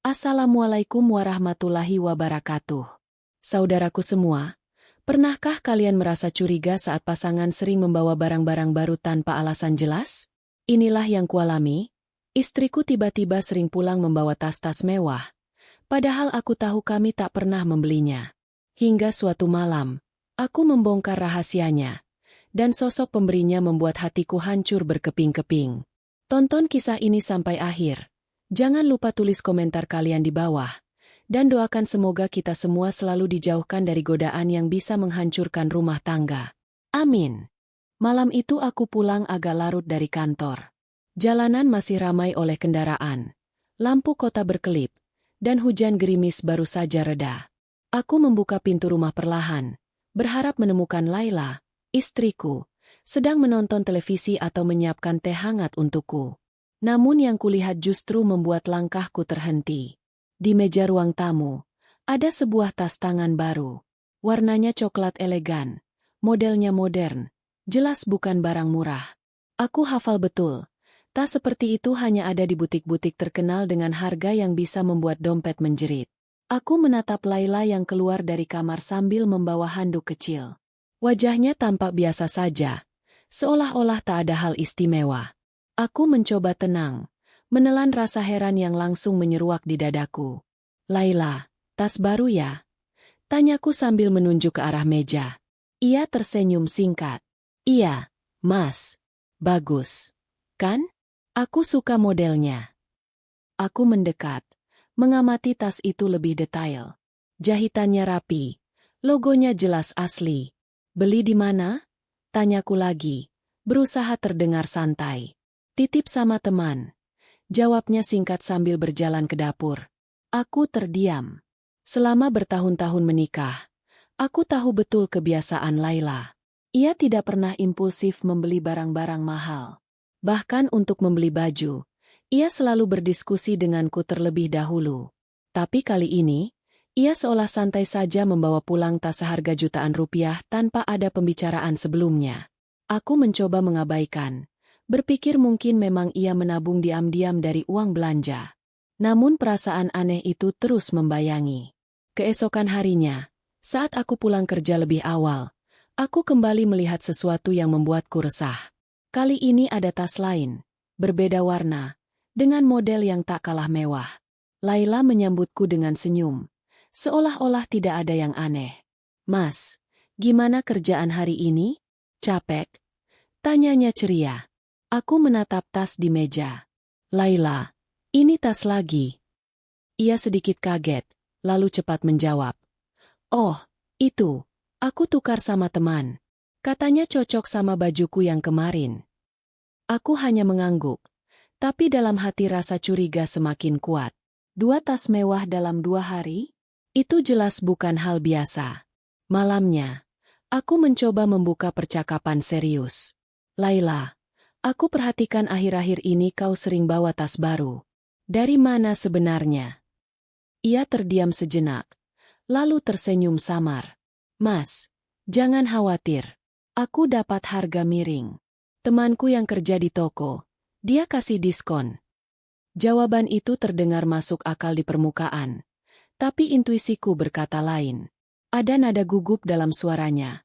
Assalamualaikum warahmatullahi wabarakatuh. Saudaraku semua, pernahkah kalian merasa curiga saat pasangan sering membawa barang-barang baru tanpa alasan jelas? Inilah yang kualami. Istriku tiba-tiba sering pulang membawa tas-tas mewah, padahal aku tahu kami tak pernah membelinya. Hingga suatu malam, aku membongkar rahasianya, dan sosok pemberinya membuat hatiku hancur berkeping-keping. Tonton kisah ini sampai akhir. Jangan lupa tulis komentar kalian di bawah, dan doakan semoga kita semua selalu dijauhkan dari godaan yang bisa menghancurkan rumah tangga. Amin. Malam itu aku pulang agak larut dari kantor. Jalanan masih ramai oleh kendaraan. Lampu kota berkelip, dan hujan gerimis baru saja reda. Aku membuka pintu rumah perlahan, berharap menemukan Laila, istriku, sedang menonton televisi atau menyiapkan teh hangat untukku. Namun yang kulihat justru membuat langkahku terhenti. Di meja ruang tamu, ada sebuah tas tangan baru. Warnanya coklat elegan, modelnya modern, jelas bukan barang murah. Aku hafal betul, tas seperti itu hanya ada di butik-butik terkenal dengan harga yang bisa membuat dompet menjerit. Aku menatap Laila yang keluar dari kamar sambil membawa handuk kecil. Wajahnya tampak biasa saja, seolah-olah tak ada hal istimewa. Aku mencoba tenang, menelan rasa heran yang langsung menyeruak di dadaku. Laila, tas baru ya? Tanyaku sambil menunjuk ke arah meja. Ia tersenyum singkat. Iya, Mas. Bagus. Kan? Aku suka modelnya. Aku mendekat, mengamati tas itu lebih detail. Jahitannya rapi, logonya jelas asli. Beli di mana? Tanyaku lagi, berusaha terdengar santai. Titip sama teman. Jawabnya singkat sambil berjalan ke dapur. Aku terdiam. Selama bertahun-tahun menikah, aku tahu betul kebiasaan Laila. Ia tidak pernah impulsif membeli barang-barang mahal. Bahkan untuk membeli baju, ia selalu berdiskusi denganku terlebih dahulu. Tapi kali ini, ia seolah santai saja membawa pulang tas seharga jutaan rupiah tanpa ada pembicaraan sebelumnya. Aku mencoba mengabaikan. Berpikir mungkin memang ia menabung diam-diam dari uang belanja. Namun perasaan aneh itu terus membayangi. Keesokan harinya, saat aku pulang kerja lebih awal, aku kembali melihat sesuatu yang membuatku resah. Kali ini ada tas lain, berbeda warna, dengan model yang tak kalah mewah. Laila menyambutku dengan senyum, seolah-olah tidak ada yang aneh. Mas, gimana kerjaan hari ini? Capek? Tanyanya ceria. Aku menatap tas di meja. Laila, ini tas lagi. Ia sedikit kaget, lalu cepat menjawab. Oh, itu, aku tukar sama teman. Katanya cocok sama bajuku yang kemarin. Aku hanya mengangguk, tapi dalam hati rasa curiga semakin kuat. 2 tas mewah dalam 2 hari? Itu jelas bukan hal biasa. Malamnya, aku mencoba membuka percakapan serius. Laila, aku perhatikan akhir-akhir ini kau sering bawa tas baru. Dari mana sebenarnya? Ia terdiam sejenak, lalu tersenyum samar. Mas, jangan khawatir. Aku dapat harga miring. Temanku yang kerja di toko, dia kasih diskon. Jawaban itu terdengar masuk akal di permukaan, tapi intuisiku berkata lain. Ada nada gugup dalam suaranya,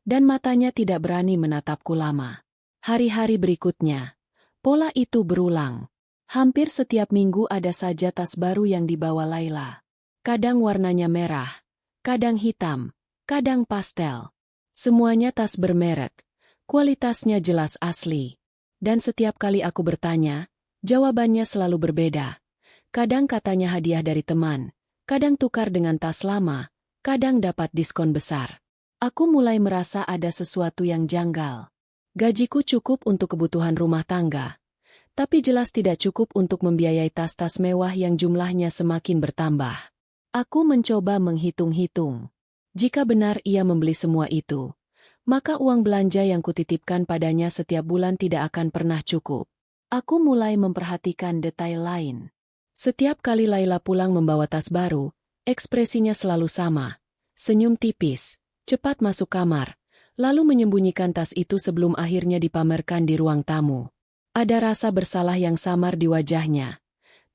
dan matanya tidak berani menatapku lama. Hari-hari berikutnya, pola itu berulang. Hampir setiap minggu ada saja tas baru yang dibawa Laila. Kadang warnanya merah, kadang hitam, kadang pastel. Semuanya tas bermerek, kualitasnya jelas asli. Dan setiap kali aku bertanya, jawabannya selalu berbeda. Kadang katanya hadiah dari teman, kadang tukar dengan tas lama, kadang dapat diskon besar. Aku mulai merasa ada sesuatu yang janggal. Gajiku cukup untuk kebutuhan rumah tangga, tapi jelas tidak cukup untuk membiayai tas-tas mewah yang jumlahnya semakin bertambah. Aku mencoba menghitung-hitung. Jika benar ia membeli semua itu, maka uang belanja yang kutitipkan padanya setiap bulan tidak akan pernah cukup. Aku mulai memperhatikan detail lain. Setiap kali Laila pulang membawa tas baru, ekspresinya selalu sama. Senyum tipis, cepat masuk kamar, lalu menyembunyikan tas itu sebelum akhirnya dipamerkan di ruang tamu. Ada rasa bersalah yang samar di wajahnya,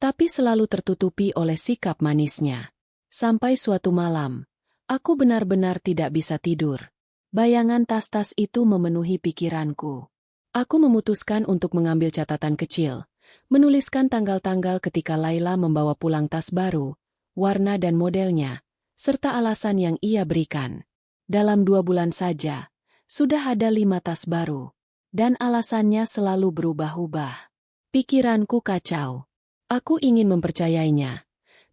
tapi selalu tertutupi oleh sikap manisnya. Sampai suatu malam, aku benar-benar tidak bisa tidur. Bayangan tas-tas itu memenuhi pikiranku. Aku memutuskan untuk mengambil catatan kecil, menuliskan tanggal-tanggal ketika Laila membawa pulang tas baru, warna dan modelnya, serta alasan yang ia berikan. Dalam 2 bulan saja, sudah ada 5 tas baru, dan alasannya selalu berubah-ubah. Pikiranku kacau. Aku ingin mempercayainya,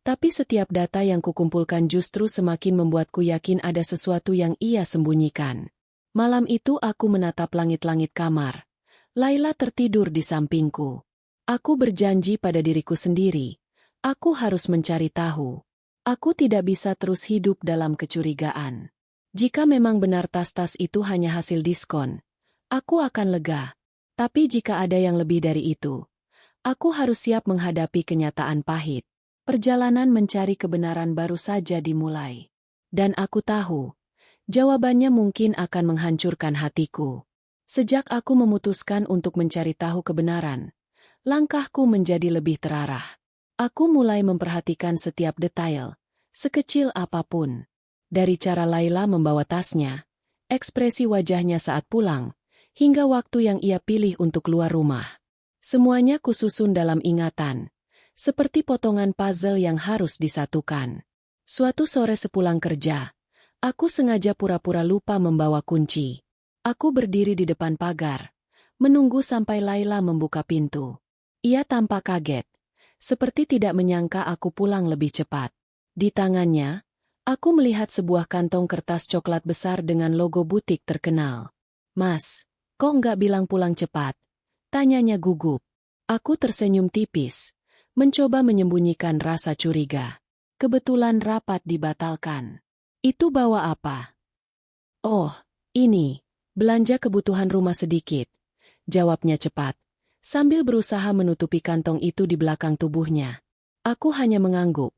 tapi setiap data yang kukumpulkan justru semakin membuatku yakin ada sesuatu yang ia sembunyikan. Malam itu aku menatap langit-langit kamar. Laila tertidur di sampingku. Aku berjanji pada diriku sendiri. Aku harus mencari tahu. Aku tidak bisa terus hidup dalam kecurigaan. Jika memang benar tas-tas itu hanya hasil diskon, aku akan lega. Tapi jika ada yang lebih dari itu, aku harus siap menghadapi kenyataan pahit. Perjalanan mencari kebenaran baru saja dimulai. Dan aku tahu, jawabannya mungkin akan menghancurkan hatiku. Sejak aku memutuskan untuk mencari tahu kebenaran, langkahku menjadi lebih terarah. Aku mulai memperhatikan setiap detail, sekecil apapun. Dari cara Laila membawa tasnya, ekspresi wajahnya saat pulang, hingga waktu yang ia pilih untuk keluar rumah. Semuanya kususun dalam ingatan, seperti potongan puzzle yang harus disatukan. Suatu sore sepulang kerja, aku sengaja pura-pura lupa membawa kunci. Aku berdiri di depan pagar, menunggu sampai Laila membuka pintu. Ia tampak kaget, seperti tidak menyangka aku pulang lebih cepat. Di tangannya, aku melihat sebuah kantong kertas coklat besar dengan logo butik terkenal. "Mas, kok nggak bilang pulang cepat?" tanyanya gugup. Aku tersenyum tipis, mencoba menyembunyikan rasa curiga. Kebetulan rapat dibatalkan. "Itu bawa apa?" "Oh, ini, belanja kebutuhan rumah sedikit," jawabnya cepat, sambil berusaha menutupi kantong itu di belakang tubuhnya. Aku hanya mengangguk,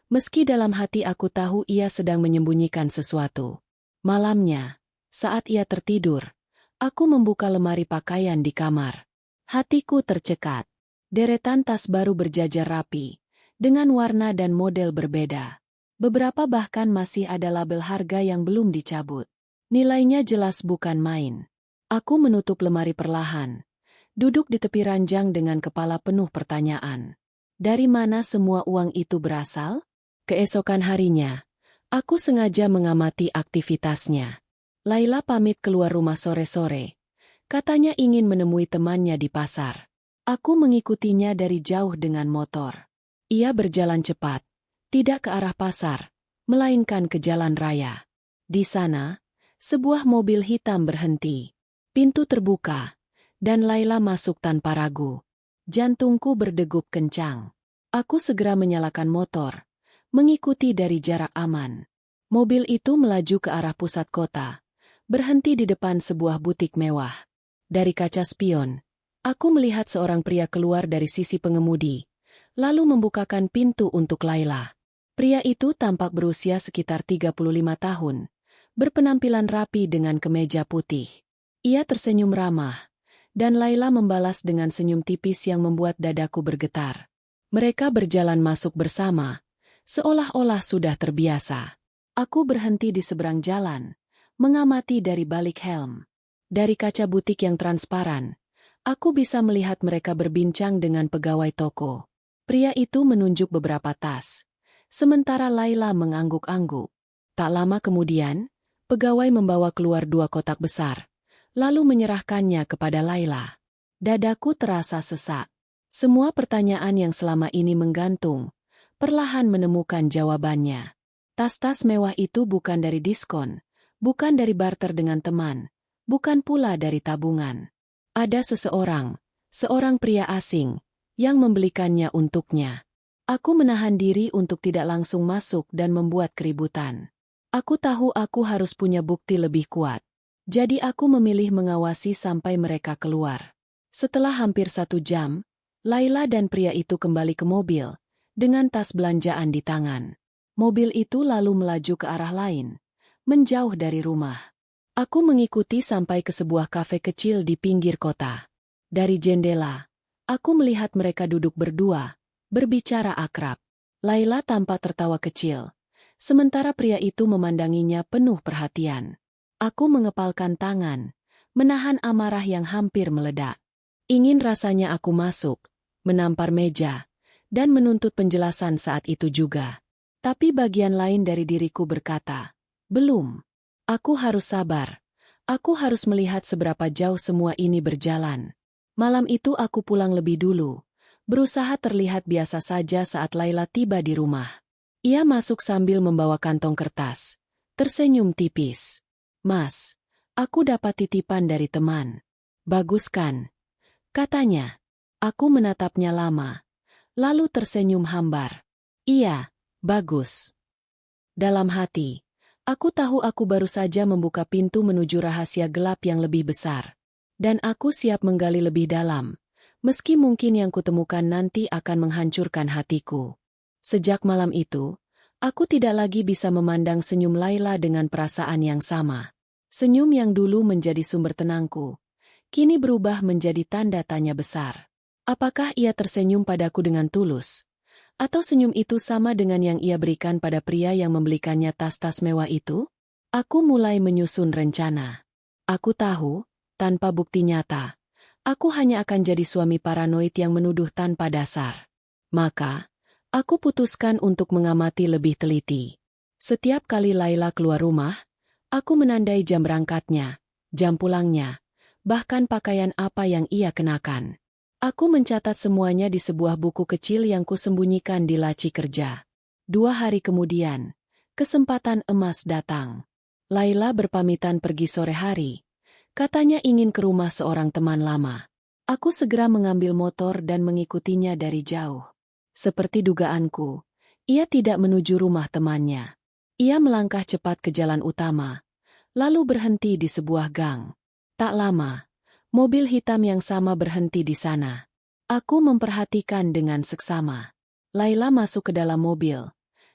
meski dalam hati aku tahu ia sedang menyembunyikan sesuatu. Malamnya, saat ia tertidur, aku membuka lemari pakaian di kamar. Hatiku tercekat. Deretan tas baru berjajar rapi, dengan warna dan model berbeda. Beberapa bahkan masih ada label harga yang belum dicabut. Nilainya jelas bukan main. Aku menutup lemari perlahan, duduk di tepi ranjang dengan kepala penuh pertanyaan. Dari mana semua uang itu berasal? Keesokan harinya, aku sengaja mengamati aktivitasnya. Laila pamit keluar rumah sore-sore. Katanya ingin menemui temannya di pasar. Aku mengikutinya dari jauh dengan motor. Ia berjalan cepat, tidak ke arah pasar, melainkan ke jalan raya. Di sana, sebuah mobil hitam berhenti. Pintu terbuka, dan Laila masuk tanpa ragu. Jantungku berdegup kencang. Aku segera menyalakan motor, mengikuti dari jarak aman. Mobil itu melaju ke arah pusat kota, berhenti di depan sebuah butik mewah. Dari kaca spion, aku melihat seorang pria keluar dari sisi pengemudi, lalu membukakan pintu untuk Laila. Pria itu tampak berusia sekitar 35 tahun, berpenampilan rapi dengan kemeja putih. Ia tersenyum ramah, dan Laila membalas dengan senyum tipis yang membuat dadaku bergetar. Mereka berjalan masuk bersama, seolah-olah sudah terbiasa. Aku berhenti di seberang jalan, mengamati dari balik helm. Dari kaca butik yang transparan, aku bisa melihat mereka berbincang dengan pegawai toko. Pria itu menunjuk beberapa tas, sementara Laila mengangguk-angguk. Tak lama kemudian, pegawai membawa keluar 2 kotak besar, lalu menyerahkannya kepada Laila. Dadaku terasa sesak. Semua pertanyaan yang selama ini menggantung, perlahan menemukan jawabannya. Tas-tas mewah itu bukan dari diskon, bukan dari barter dengan teman, bukan pula dari tabungan. Ada seorang pria asing, yang membelikannya untuknya. Aku menahan diri untuk tidak langsung masuk dan membuat keributan. Aku tahu aku harus punya bukti lebih kuat. Jadi aku memilih mengawasi sampai mereka keluar. Setelah hampir 1 jam, Laila dan pria itu kembali ke mobil, dengan tas belanjaan di tangan. Mobil itu lalu melaju ke arah lain, menjauh dari rumah. Aku mengikuti sampai ke sebuah kafe kecil di pinggir kota. Dari jendela, aku melihat mereka duduk berdua, Berbicara akrab. Laila tampak tertawa kecil. Sementara pria itu memandanginya penuh perhatian. Aku mengepalkan tangan, menahan amarah yang hampir meledak. Ingin rasanya aku masuk, menampar meja, dan menuntut penjelasan saat itu juga. Tapi bagian lain dari diriku berkata, belum. Aku harus sabar. Aku harus melihat seberapa jauh semua ini berjalan. Malam itu aku pulang lebih dulu, berusaha terlihat biasa saja saat Laila tiba di rumah. Ia masuk sambil membawa kantong kertas, tersenyum tipis. Mas, aku dapat titipan dari teman. Bagus kan? Katanya. Aku menatapnya lama, lalu tersenyum hambar. Iya, bagus. Dalam hati, aku tahu aku baru saja membuka pintu menuju rahasia gelap yang lebih besar. Dan aku siap menggali lebih dalam, meski mungkin yang kutemukan nanti akan menghancurkan hatiku. Sejak malam itu, aku tidak lagi bisa memandang senyum Laila dengan perasaan yang sama. Senyum yang dulu menjadi sumber tenangku, kini berubah menjadi tanda tanya besar. Apakah ia tersenyum padaku dengan tulus? Atau senyum itu sama dengan yang ia berikan pada pria yang membelikannya tas-tas mewah itu? Aku mulai menyusun rencana. Aku tahu, tanpa bukti nyata, aku hanya akan jadi suami paranoid yang menuduh tanpa dasar. Maka, aku putuskan untuk mengamati lebih teliti. Setiap kali Laila keluar rumah, aku menandai jam berangkatnya, jam pulangnya, bahkan pakaian apa yang ia kenakan. Aku mencatat semuanya di sebuah buku kecil yang kusembunyikan di laci kerja. 2 hari kemudian, kesempatan emas datang. Laila berpamitan pergi sore hari. Katanya ingin ke rumah seorang teman lama. Aku segera mengambil motor dan mengikutinya dari jauh. Seperti dugaanku, ia tidak menuju rumah temannya. Ia melangkah cepat ke jalan utama, lalu berhenti di sebuah gang. Tak lama, mobil hitam yang sama berhenti di sana. Aku memperhatikan dengan seksama. Laila masuk ke dalam mobil,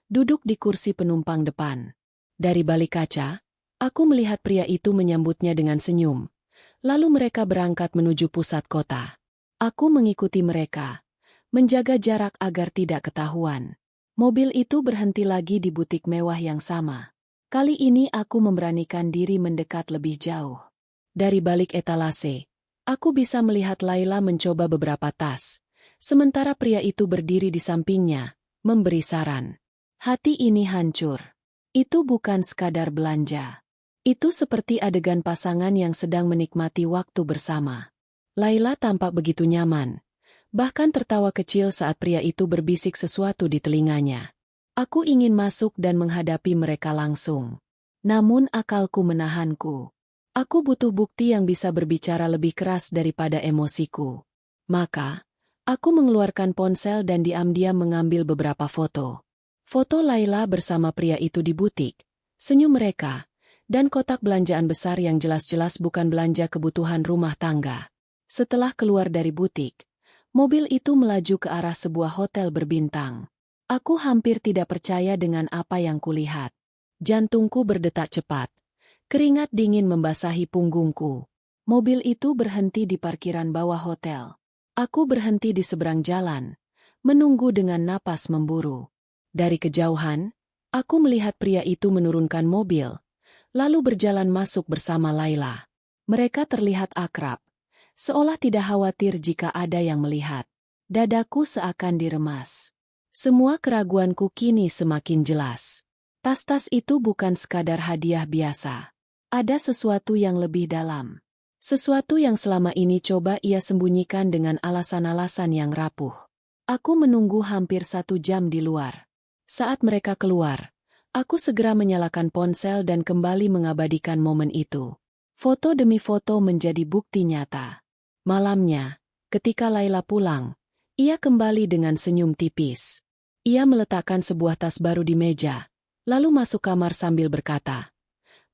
duduk di kursi penumpang depan. Dari balik kaca, aku melihat pria itu menyambutnya dengan senyum. Lalu mereka berangkat menuju pusat kota. Aku mengikuti mereka, menjaga jarak agar tidak ketahuan. Mobil itu berhenti lagi di butik mewah yang sama. Kali ini aku memberanikan diri mendekat lebih jauh. Dari balik etalase, aku bisa melihat Laila mencoba beberapa tas, sementara pria itu berdiri di sampingnya, memberi saran. Hati ini hancur. Itu bukan sekadar belanja. Itu seperti adegan pasangan yang sedang menikmati waktu bersama. Laila tampak begitu nyaman, bahkan tertawa kecil saat pria itu berbisik sesuatu di telinganya. Aku ingin masuk dan menghadapi mereka langsung. Namun akalku menahanku. Aku butuh bukti yang bisa berbicara lebih keras daripada emosiku. Maka, aku mengeluarkan ponsel dan diam-diam mengambil beberapa foto. Foto Laila bersama pria itu di butik, senyum mereka, dan kotak belanjaan besar yang jelas-jelas bukan belanja kebutuhan rumah tangga. Setelah keluar dari butik, mobil itu melaju ke arah sebuah hotel berbintang. Aku hampir tidak percaya dengan apa yang kulihat. Jantungku berdetak cepat. Keringat dingin membasahi punggungku. Mobil itu berhenti di parkiran bawah hotel. Aku berhenti di seberang jalan, menunggu dengan napas memburu. Dari kejauhan, aku melihat pria itu menurunkan mobil, lalu berjalan masuk bersama Laila. Mereka terlihat akrab, seolah tidak khawatir jika ada yang melihat. Dadaku seakan diremas. Semua keraguanku kini semakin jelas. Tas-tas itu bukan sekadar hadiah biasa. Ada sesuatu yang lebih dalam. Sesuatu yang selama ini coba ia sembunyikan dengan alasan-alasan yang rapuh. Aku menunggu hampir 1 jam di luar. Saat mereka keluar, aku segera menyalakan ponsel dan kembali mengabadikan momen itu. Foto demi foto menjadi bukti nyata. Malamnya, ketika Laila pulang, ia kembali dengan senyum tipis. Ia meletakkan sebuah tas baru di meja, lalu masuk kamar sambil berkata,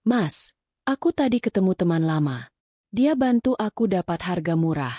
"Mas, aku tadi ketemu teman lama. Dia bantu aku dapat harga murah."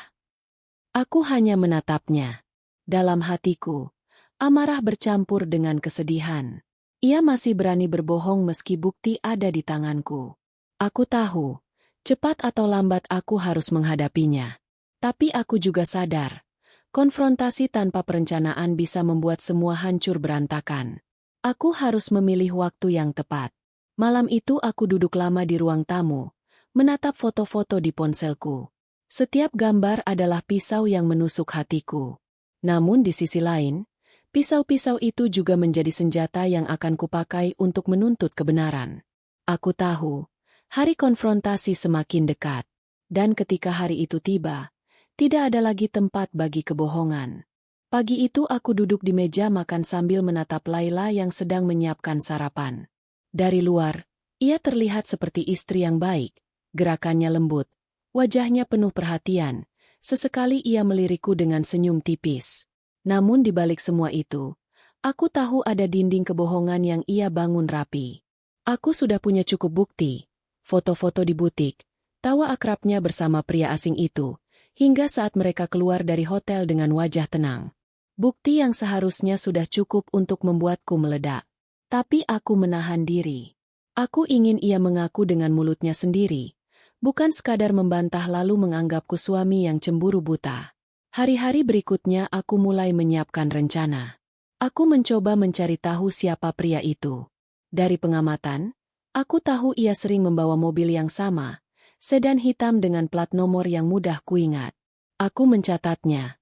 Aku hanya menatapnya. Dalam hatiku, amarah bercampur dengan kesedihan. Ia masih berani berbohong meski bukti ada di tanganku. Aku tahu, cepat atau lambat aku harus menghadapinya. Tapi aku juga sadar, Konfrontasi tanpa perencanaan bisa membuat semua hancur berantakan. Aku harus memilih waktu yang tepat. Malam itu aku duduk lama di ruang tamu, menatap foto-foto di ponselku. Setiap gambar adalah pisau yang menusuk hatiku. Namun di sisi lain, pisau-pisau itu juga menjadi senjata yang akan kupakai untuk menuntut kebenaran. Aku tahu, hari konfrontasi semakin dekat. Dan ketika hari itu tiba, tidak ada lagi tempat bagi kebohongan. Pagi itu aku duduk di meja makan sambil menatap Laila yang sedang menyiapkan sarapan. Dari luar, ia terlihat seperti istri yang baik, gerakannya lembut, wajahnya penuh perhatian. Sesekali ia melirikku dengan senyum tipis. Namun di balik semua itu, aku tahu ada dinding kebohongan yang ia bangun rapi. Aku sudah punya cukup bukti, foto-foto di butik, tawa akrabnya bersama pria asing itu, hingga saat mereka keluar dari hotel dengan wajah tenang. Bukti yang seharusnya sudah cukup untuk membuatku meledak. Tapi aku menahan diri. Aku ingin ia mengaku dengan mulutnya sendiri, bukan sekadar membantah lalu menganggapku suami yang cemburu buta. Hari-hari berikutnya aku mulai menyiapkan rencana. Aku mencoba mencari tahu siapa pria itu. Dari pengamatan, aku tahu ia sering membawa mobil yang sama, sedan hitam dengan plat nomor yang mudah kuingat. Aku mencatatnya,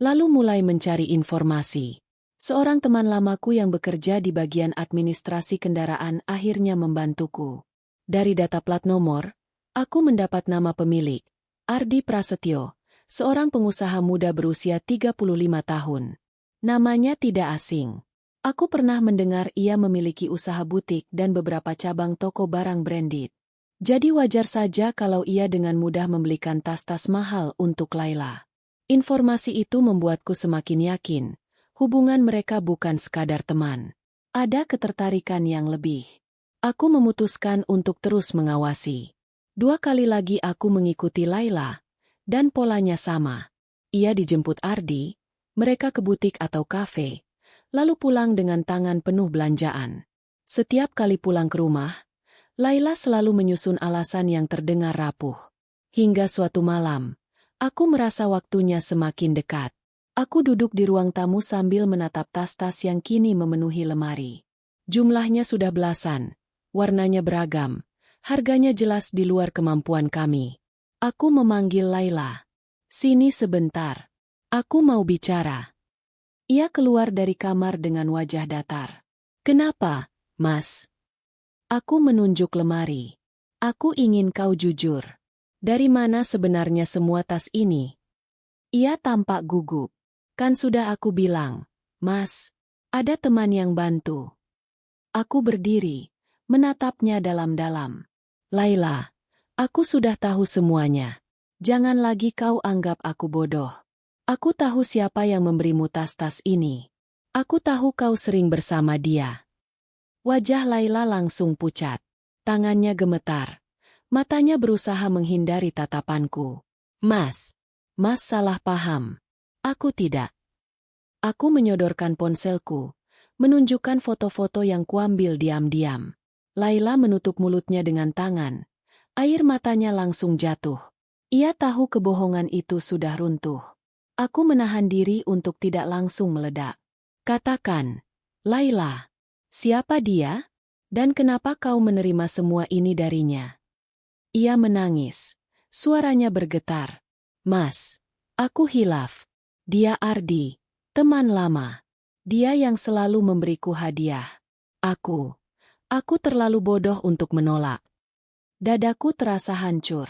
lalu mulai mencari informasi. Seorang teman lamaku yang bekerja di bagian administrasi kendaraan akhirnya membantuku. Dari data plat nomor, aku mendapat nama pemilik, Ardi Prasetyo, seorang pengusaha muda berusia 35 tahun. Namanya tidak asing. Aku pernah mendengar ia memiliki usaha butik dan beberapa cabang toko barang branded. Jadi wajar saja kalau ia dengan mudah membelikan tas-tas mahal untuk Laila. Informasi itu membuatku semakin yakin, hubungan mereka bukan sekadar teman. Ada ketertarikan yang lebih. Aku memutuskan untuk terus mengawasi. 2 kali lagi aku mengikuti Laila, dan polanya sama. Ia dijemput Ardi, mereka ke butik atau kafe, lalu pulang dengan tangan penuh belanjaan. Setiap kali pulang ke rumah, Laila selalu menyusun alasan yang terdengar rapuh. Hingga suatu malam, aku merasa waktunya semakin dekat. Aku duduk di ruang tamu sambil menatap tas-tas yang kini memenuhi lemari. Jumlahnya sudah belasan, warnanya beragam, harganya jelas di luar kemampuan kami. Aku memanggil Laila. Sini sebentar. Aku mau bicara. Ia keluar dari kamar dengan wajah datar. Kenapa, Mas? Aku menunjuk lemari. Aku ingin kau jujur. Dari mana sebenarnya semua tas ini? Ia tampak gugup. Kan sudah aku bilang, Mas, ada teman yang bantu. Aku berdiri, menatapnya dalam-dalam. Laila, aku sudah tahu semuanya. Jangan lagi kau anggap aku bodoh. Aku tahu siapa yang memberimu tas-tas ini. Aku tahu kau sering bersama dia. Wajah Laila langsung pucat. Tangannya gemetar. Matanya berusaha menghindari tatapanku. Mas salah paham. Aku tidak. Aku menyodorkan ponselku, menunjukkan foto-foto yang kuambil diam-diam. Laila menutup mulutnya dengan tangan. Air matanya langsung jatuh. Ia tahu kebohongan itu sudah runtuh. Aku menahan diri untuk tidak langsung meledak. Katakan, Laila. Siapa dia? Dan kenapa kau menerima semua ini darinya? Ia menangis. Suaranya bergetar. Mas, aku hilaf. Dia Ardi, teman lama. Dia yang selalu memberiku hadiah. Aku terlalu bodoh untuk menolak. Dadaku terasa hancur.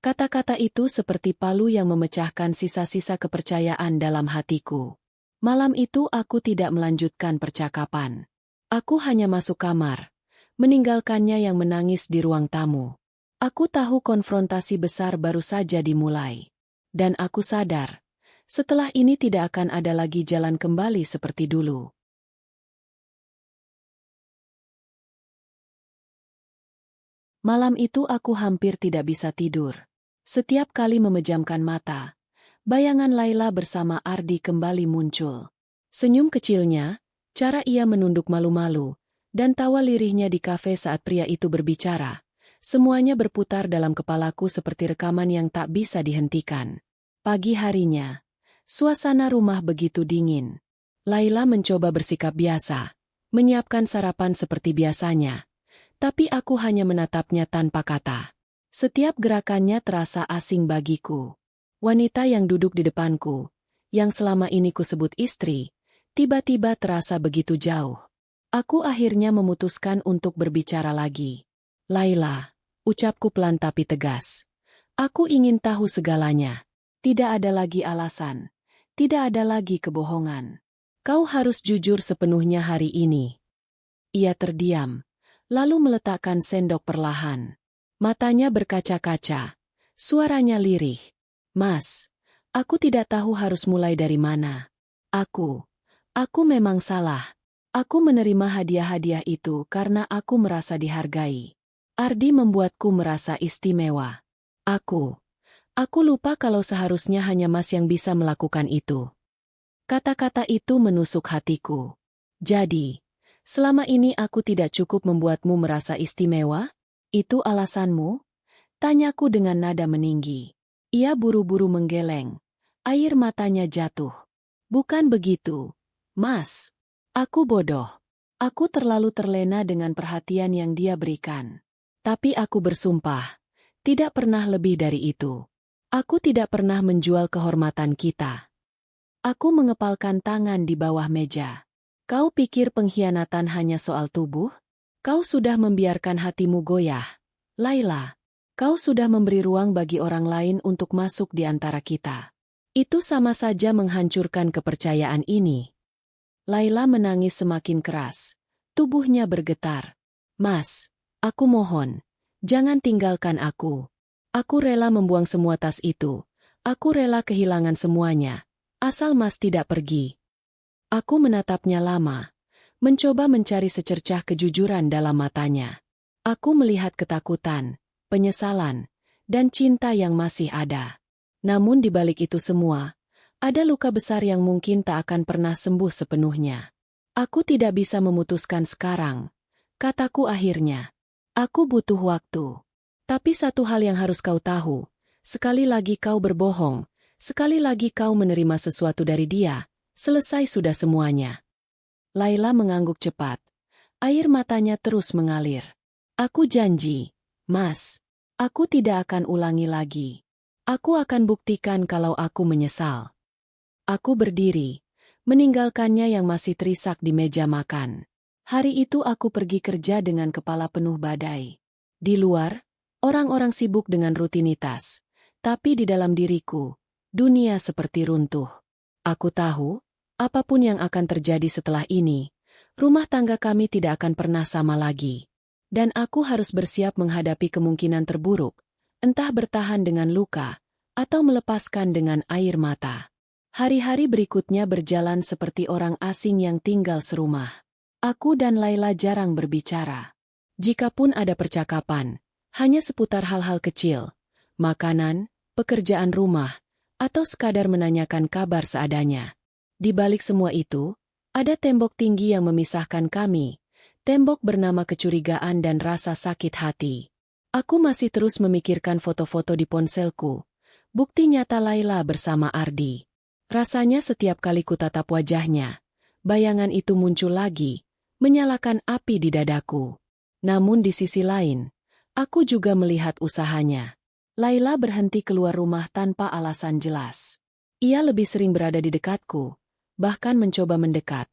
Kata-kata itu seperti palu yang memecahkan sisa-sisa kepercayaan dalam hatiku. Malam itu aku tidak melanjutkan percakapan. Aku hanya masuk kamar, meninggalkannya yang menangis di ruang tamu. Aku tahu konfrontasi besar baru saja dimulai. Dan aku sadar, setelah ini tidak akan ada lagi jalan kembali seperti dulu. Malam itu aku hampir tidak bisa tidur. Setiap kali memejamkan mata, bayangan Laila bersama Ardi kembali muncul. Senyum kecilnya, cara ia menunduk malu-malu, dan tawa lirihnya di kafe saat pria itu berbicara. Semuanya berputar dalam kepalaku seperti rekaman yang tak bisa dihentikan. Pagi harinya, Suasana rumah begitu dingin. Laila mencoba bersikap biasa, menyiapkan sarapan seperti biasanya. Tapi aku hanya menatapnya tanpa kata. Setiap gerakannya terasa asing bagiku. Wanita yang duduk di depanku, yang selama ini kusebut istri, tiba-tiba terasa begitu jauh. Aku akhirnya memutuskan untuk berbicara lagi. Laila, ucapku pelan tapi tegas. Aku ingin tahu segalanya. Tidak ada lagi alasan. Tidak ada lagi kebohongan. Kau harus jujur sepenuhnya hari ini. Ia terdiam, lalu meletakkan sendok perlahan. Matanya berkaca-kaca, suaranya lirih. Mas, aku tidak tahu harus mulai dari mana. Aku memang salah. Aku menerima hadiah-hadiah itu karena aku merasa dihargai. Ardi membuatku merasa istimewa. Aku lupa kalau seharusnya hanya Mas yang bisa melakukan itu. Kata-kata itu menusuk hatiku. Jadi, selama ini aku tidak cukup membuatmu merasa istimewa? Itu alasanmu? Tanyaku dengan nada meninggi. Ia buru-buru menggeleng. Air matanya jatuh. Bukan begitu, Mas. Aku bodoh. Aku terlalu terlena dengan perhatian yang dia berikan. Tapi aku bersumpah, tidak pernah lebih dari itu. Aku tidak pernah menjual kehormatan kita. Aku mengepalkan tangan di bawah meja. Kau pikir pengkhianatan hanya soal tubuh? Kau sudah membiarkan hatimu goyah. Laila, kau sudah memberi ruang bagi orang lain untuk masuk di antara kita. Itu sama saja menghancurkan kepercayaan ini. Laila menangis semakin keras. Tubuhnya bergetar. Mas, aku mohon, jangan tinggalkan aku. Aku rela membuang semua tas itu. Aku rela kehilangan semuanya. Asal Mas tidak pergi. Aku menatapnya lama, mencoba mencari secercah kejujuran dalam matanya. Aku melihat ketakutan, penyesalan, dan cinta yang masih ada. Namun di balik itu semua, ada luka besar yang mungkin tak akan pernah sembuh sepenuhnya. Aku tidak bisa memutuskan sekarang, kataku akhirnya. Aku butuh waktu. Tapi satu hal yang harus kau tahu, sekali lagi kau berbohong, sekali lagi kau menerima sesuatu dari dia, selesai sudah semuanya. Laila mengangguk cepat. Air matanya terus mengalir. Aku janji, Mas, aku tidak akan ulangi lagi. Aku akan buktikan kalau aku menyesal. Aku berdiri, meninggalkannya yang masih terisak di meja makan. Hari itu aku pergi kerja dengan kepala penuh badai. Di luar, orang-orang sibuk dengan rutinitas, tapi di dalam diriku, dunia seperti runtuh. Aku tahu, apapun yang akan terjadi setelah ini, rumah tangga kami tidak akan pernah sama lagi. Dan aku harus bersiap menghadapi kemungkinan terburuk, entah bertahan dengan luka, atau melepaskan dengan air mata. Hari-hari berikutnya berjalan seperti orang asing yang tinggal serumah. Aku dan Laila jarang berbicara. Jikapun ada percakapan, hanya seputar hal-hal kecil, makanan, pekerjaan rumah, atau sekadar menanyakan kabar seadanya. Di balik semua itu, ada tembok tinggi yang memisahkan kami, tembok bernama kecurigaan dan rasa sakit hati. Aku masih terus memikirkan foto-foto di ponselku, bukti nyata Laila bersama Ardi. Rasanya setiap kali kutatap wajahnya, bayangan itu muncul lagi, menyalakan api di dadaku. Namun di sisi lain, aku juga melihat usahanya. Laila berhenti keluar rumah tanpa alasan jelas. Ia lebih sering berada di dekatku, bahkan mencoba mendekat,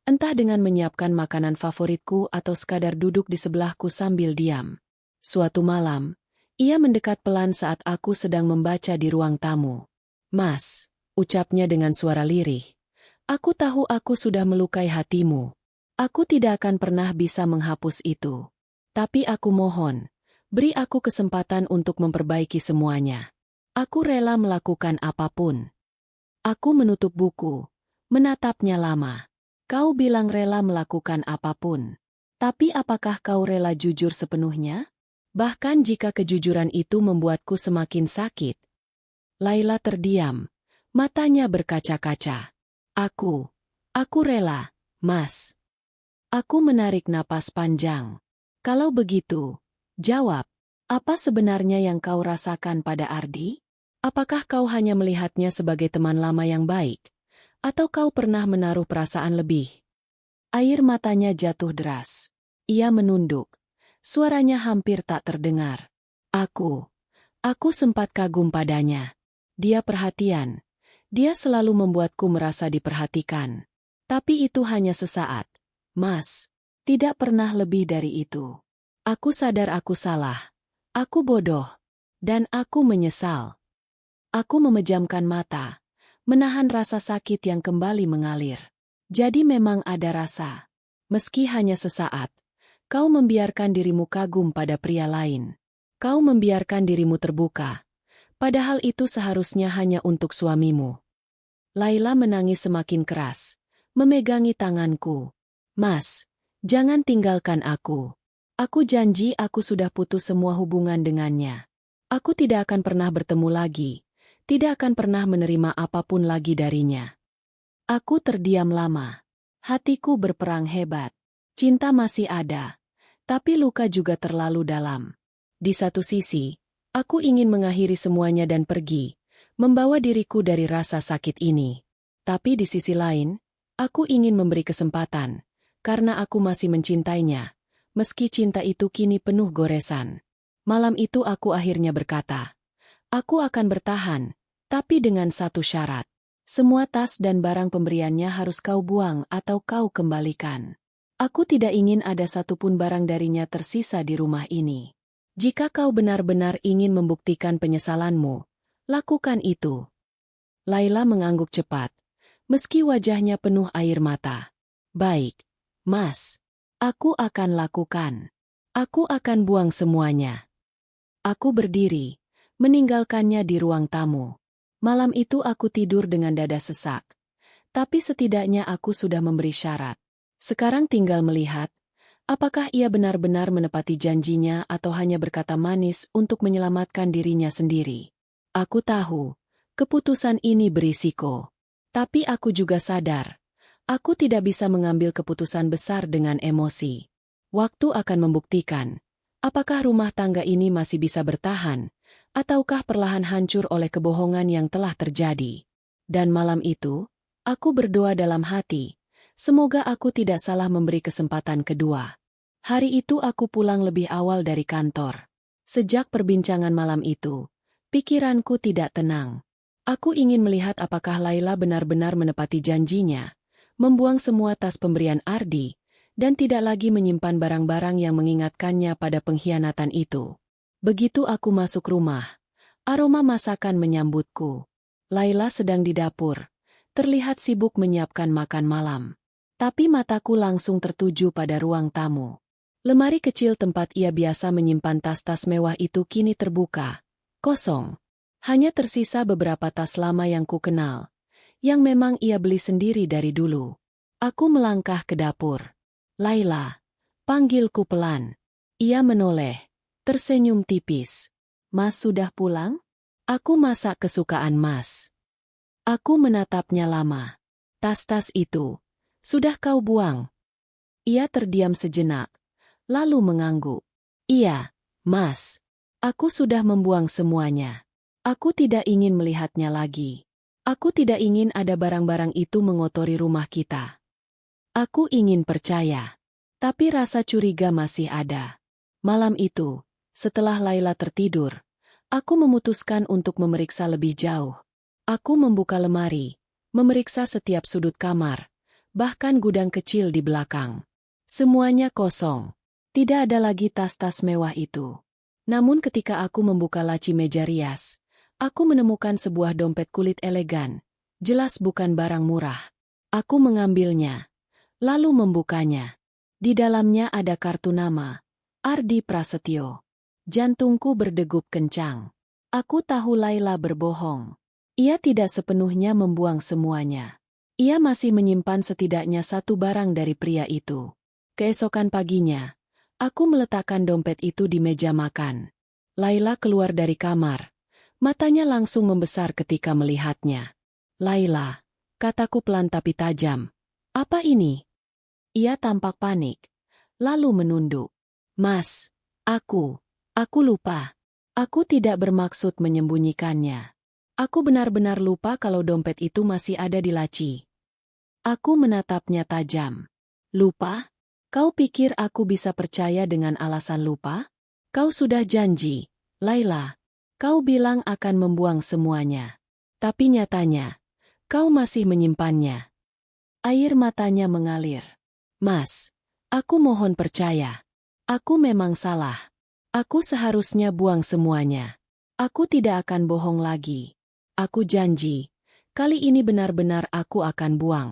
entah dengan menyiapkan makanan favoritku atau sekadar duduk di sebelahku sambil diam. Suatu malam, ia mendekat pelan saat aku sedang membaca di ruang tamu. Mas, ucapnya dengan suara lirih, aku tahu aku sudah melukai hatimu. Aku tidak akan pernah bisa menghapus itu. Tapi aku mohon, beri aku kesempatan untuk memperbaiki semuanya. Aku rela melakukan apapun. Aku menutup buku, menatapnya lama. Kau bilang rela melakukan apapun. Tapi apakah kau rela jujur sepenuhnya? Bahkan jika kejujuran itu membuatku semakin sakit. Laila terdiam, matanya berkaca-kaca. Aku rela, Mas. Aku menarik napas panjang. Kalau begitu, jawab, apa sebenarnya yang kau rasakan pada Ardi? Apakah kau hanya melihatnya sebagai teman lama yang baik? Atau kau pernah menaruh perasaan lebih? Air matanya jatuh deras. Ia menunduk. Suaranya hampir tak terdengar. Aku sempat kagum padanya. Dia perhatian. Dia selalu membuatku merasa diperhatikan. Tapi itu hanya sesaat. Mas, tidak pernah lebih dari itu. Aku sadar aku salah. Aku bodoh. Dan aku menyesal. Aku memejamkan mata, menahan rasa sakit yang kembali mengalir. Jadi memang ada rasa. Meski hanya sesaat, kau membiarkan dirimu kagum pada pria lain. Kau membiarkan dirimu terbuka. Padahal itu seharusnya hanya untuk suamimu. Laila menangis semakin keras, memegangi tanganku. Mas, jangan tinggalkan aku. Aku janji aku sudah putus semua hubungan dengannya. Aku tidak akan pernah bertemu lagi. Tidak akan pernah menerima apapun lagi darinya. Aku terdiam lama. Hatiku berperang hebat. Cinta masih ada. Tapi luka juga terlalu dalam. Di satu sisi, aku ingin mengakhiri semuanya dan pergi, membawa diriku dari rasa sakit ini. Tapi di sisi lain, aku ingin memberi kesempatan, karena aku masih mencintainya, meski cinta itu kini penuh goresan. Malam itu aku akhirnya berkata, aku akan bertahan, tapi dengan satu syarat. Semua tas dan barang pemberiannya harus kau buang atau kau kembalikan. Aku tidak ingin ada satupun barang darinya tersisa di rumah ini. Jika kau benar-benar ingin membuktikan penyesalanmu, lakukan itu. Laila mengangguk cepat, meski wajahnya penuh air mata. Baik, Mas. Aku akan lakukan. Aku akan buang semuanya. Aku berdiri, meninggalkannya di ruang tamu. Malam itu aku tidur dengan dada sesak. Tapi setidaknya aku sudah memberi syarat. Sekarang tinggal melihat, apakah ia benar-benar menepati janjinya atau hanya berkata manis untuk menyelamatkan dirinya sendiri. Aku tahu, keputusan ini berisiko. Tapi aku juga sadar, aku tidak bisa mengambil keputusan besar dengan emosi. Waktu akan membuktikan, apakah rumah tangga ini masih bisa bertahan, ataukah perlahan hancur oleh kebohongan yang telah terjadi. Dan malam itu, aku berdoa dalam hati, semoga aku tidak salah memberi kesempatan kedua. Hari itu aku pulang lebih awal dari kantor. Sejak perbincangan malam itu, pikiranku tidak tenang. Aku ingin melihat apakah Laila benar-benar menepati janjinya, membuang semua tas pemberian Ardi, dan tidak lagi menyimpan barang-barang yang mengingatkannya pada pengkhianatan itu. Begitu aku masuk rumah, aroma masakan menyambutku. Laila sedang di dapur, terlihat sibuk menyiapkan makan malam. Tapi mataku langsung tertuju pada ruang tamu. Lemari kecil tempat ia biasa menyimpan tas-tas mewah itu kini terbuka, kosong. Hanya tersisa beberapa tas lama yang ku kenal, yang memang ia beli sendiri dari dulu. Aku melangkah ke dapur. Laila, panggilku pelan. Ia menoleh. Tersenyum tipis. Mas sudah pulang? Aku masak kesukaan Mas. Aku menatapnya lama. Tas-tas itu, sudah kau buang? Ia terdiam sejenak, lalu mengangguk. Iya, Mas. Aku sudah membuang semuanya. Aku tidak ingin melihatnya lagi. Aku tidak ingin ada barang-barang itu mengotori rumah kita. Aku ingin percaya. Tapi rasa curiga masih ada. Malam itu, setelah Laila tertidur, aku memutuskan untuk memeriksa lebih jauh. Aku membuka lemari, memeriksa setiap sudut kamar, bahkan gudang kecil di belakang. Semuanya kosong. Tidak ada lagi tas-tas mewah itu. Namun ketika aku membuka laci meja rias, aku menemukan sebuah dompet kulit elegan, jelas bukan barang murah. Aku mengambilnya, lalu membukanya. Di dalamnya ada kartu nama, Ardi Prasetyo. Jantungku berdegup kencang. Aku tahu Laila berbohong. Ia tidak sepenuhnya membuang semuanya. Ia masih menyimpan setidaknya satu barang dari pria itu. Keesokan paginya, aku meletakkan dompet itu di meja makan. Laila keluar dari kamar. Matanya langsung membesar ketika melihatnya. Laila, kataku pelan tapi tajam. Apa ini? Ia tampak panik. Lalu menunduk. Mas, aku lupa. Aku tidak bermaksud menyembunyikannya. Aku benar-benar lupa kalau dompet itu masih ada di laci. Aku menatapnya tajam. Lupa? Kau pikir aku bisa percaya dengan alasan lupa? Kau sudah janji, Laila. Kau bilang akan membuang semuanya. Tapi nyatanya, kau masih menyimpannya. Air matanya mengalir. Mas, aku mohon percaya. Aku memang salah. Aku seharusnya buang semuanya. Aku tidak akan bohong lagi. Aku janji, kali ini benar-benar aku akan buang.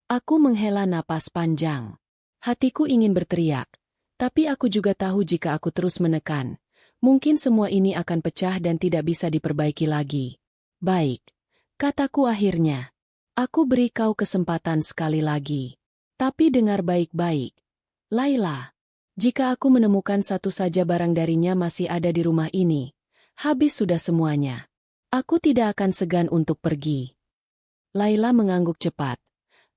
Aku menghela napas panjang. Hatiku ingin berteriak, tapi aku juga tahu jika aku terus menekan, mungkin semua ini akan pecah dan tidak bisa diperbaiki lagi. Baik, kataku akhirnya. Aku beri kau kesempatan sekali lagi. Tapi dengar baik-baik. Laila, jika aku menemukan satu saja barang darinya masih ada di rumah ini, habis sudah semuanya. Aku tidak akan segan untuk pergi. Laila mengangguk cepat.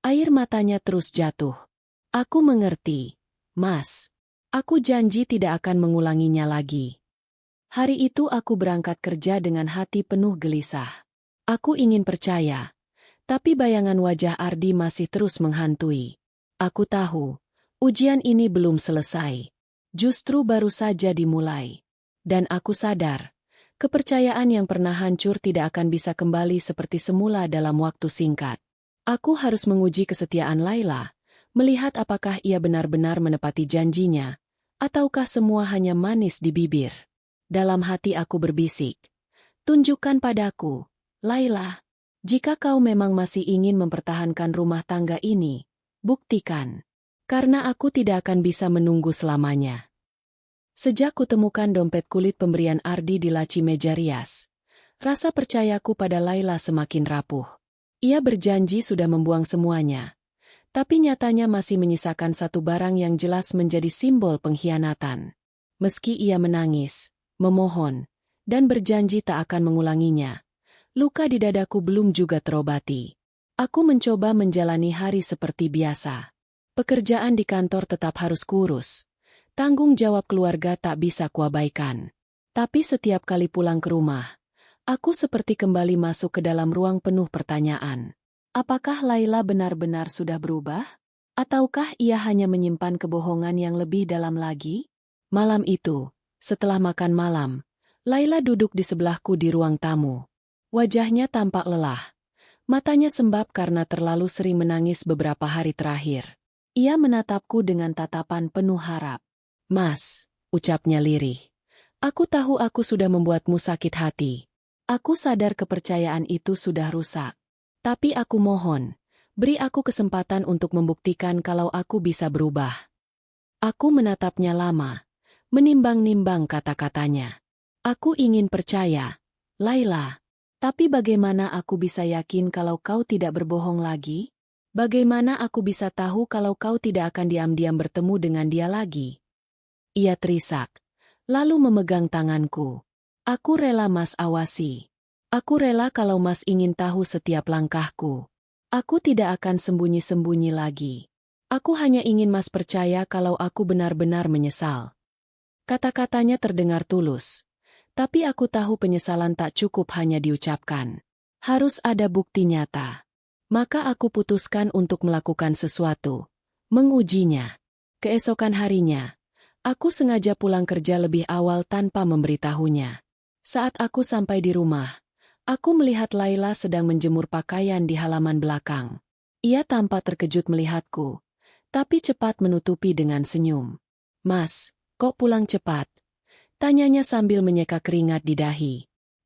Air matanya terus jatuh. Aku mengerti, Mas. Aku janji tidak akan mengulanginya lagi. Hari itu aku berangkat kerja dengan hati penuh gelisah. Aku ingin percaya, tapi bayangan wajah Ardi masih terus menghantui. Aku tahu, ujian ini belum selesai. Justru baru saja dimulai. Dan aku sadar, kepercayaan yang pernah hancur tidak akan bisa kembali seperti semula dalam waktu singkat. Aku harus menguji kesetiaan Laila, melihat apakah ia benar-benar menepati janjinya, ataukah semua hanya manis di bibir. Dalam hati aku berbisik, tunjukkan padaku, Laila, jika kau memang masih ingin mempertahankan rumah tangga ini, buktikan. Karena aku tidak akan bisa menunggu selamanya. Sejak kutemukan dompet kulit pemberian Ardi di laci meja rias, rasa percayaku pada Laila semakin rapuh. Ia berjanji sudah membuang semuanya. Tapi nyatanya masih menyisakan satu barang yang jelas menjadi simbol pengkhianatan. Meski ia menangis, memohon, dan berjanji tak akan mengulanginya, luka di dadaku belum juga terobati. Aku mencoba menjalani hari seperti biasa. Pekerjaan di kantor tetap harus kurus. Tanggung jawab keluarga tak bisa kuabaikan. Tapi setiap kali pulang ke rumah, aku seperti kembali masuk ke dalam ruang penuh pertanyaan. Apakah Laila benar-benar sudah berubah? Ataukah ia hanya menyimpan kebohongan yang lebih dalam lagi? Malam itu, setelah makan malam, Laila duduk di sebelahku di ruang tamu. Wajahnya tampak lelah. Matanya sembab karena terlalu sering menangis beberapa hari terakhir. Ia menatapku dengan tatapan penuh harap. Mas, ucapnya lirih. Aku tahu aku sudah membuatmu sakit hati. Aku sadar kepercayaan itu sudah rusak. Tapi aku mohon, beri aku kesempatan untuk membuktikan kalau aku bisa berubah. Aku menatapnya lama, menimbang-nimbang kata-katanya. Aku ingin percaya, Laila. Tapi bagaimana aku bisa yakin kalau kau tidak berbohong lagi? Bagaimana aku bisa tahu kalau kau tidak akan diam-diam bertemu dengan dia lagi? Ia terisak, lalu memegang tanganku. Aku rela Mas awasi. Aku rela kalau Mas ingin tahu setiap langkahku. Aku tidak akan sembunyi-sembunyi lagi. Aku hanya ingin Mas percaya kalau aku benar-benar menyesal. Kata-katanya terdengar tulus. Tapi aku tahu penyesalan tak cukup hanya diucapkan. Harus ada bukti nyata. Maka aku putuskan untuk melakukan sesuatu. Mengujinya. Keesokan harinya, aku sengaja pulang kerja lebih awal tanpa memberitahunya. Saat aku sampai di rumah, aku melihat Laila sedang menjemur pakaian di halaman belakang. Ia tampak terkejut melihatku, tapi cepat menutupi dengan senyum. Mas, kok pulang cepat? Tanyanya sambil menyeka keringat di dahi.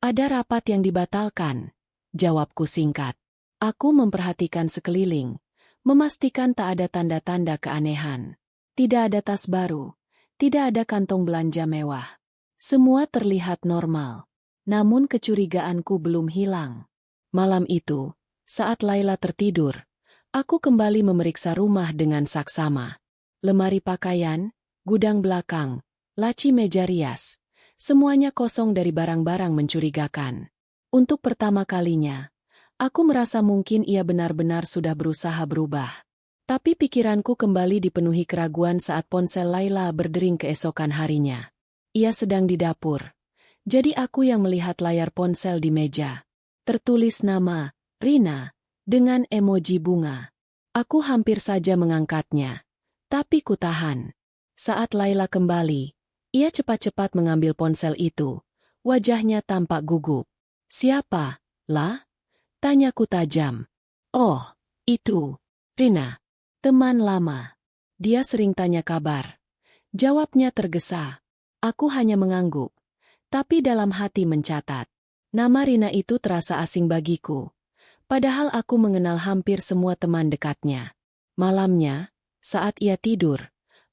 Ada rapat yang dibatalkan, jawabku singkat. Aku memperhatikan sekeliling, memastikan tak ada tanda-tanda keanehan. Tidak ada tas baru, tidak ada kantong belanja mewah. Semua terlihat normal. Namun kecurigaanku belum hilang. Malam itu, saat Laila tertidur, aku kembali memeriksa rumah dengan saksama. Lemari pakaian, gudang belakang, laci meja rias, semuanya kosong dari barang-barang mencurigakan. Untuk pertama kalinya, aku merasa mungkin ia benar-benar sudah berusaha berubah. Tapi pikiranku kembali dipenuhi keraguan saat ponsel Laila berdering keesokan harinya. Ia sedang di dapur. Jadi aku yang melihat layar ponsel di meja. Tertulis nama, Rina, dengan emoji bunga. Aku hampir saja mengangkatnya. Tapi kutahan. Saat Laila kembali, ia cepat-cepat mengambil ponsel itu. Wajahnya tampak gugup. Siapa, lah? Tanyaku tajam. Oh, itu. Rina. Teman lama. Dia sering tanya kabar. Jawabnya tergesa. Aku hanya mengangguk. Tapi dalam hati mencatat. Nama Rina itu terasa asing bagiku. Padahal aku mengenal hampir semua teman dekatnya. Malamnya, saat ia tidur,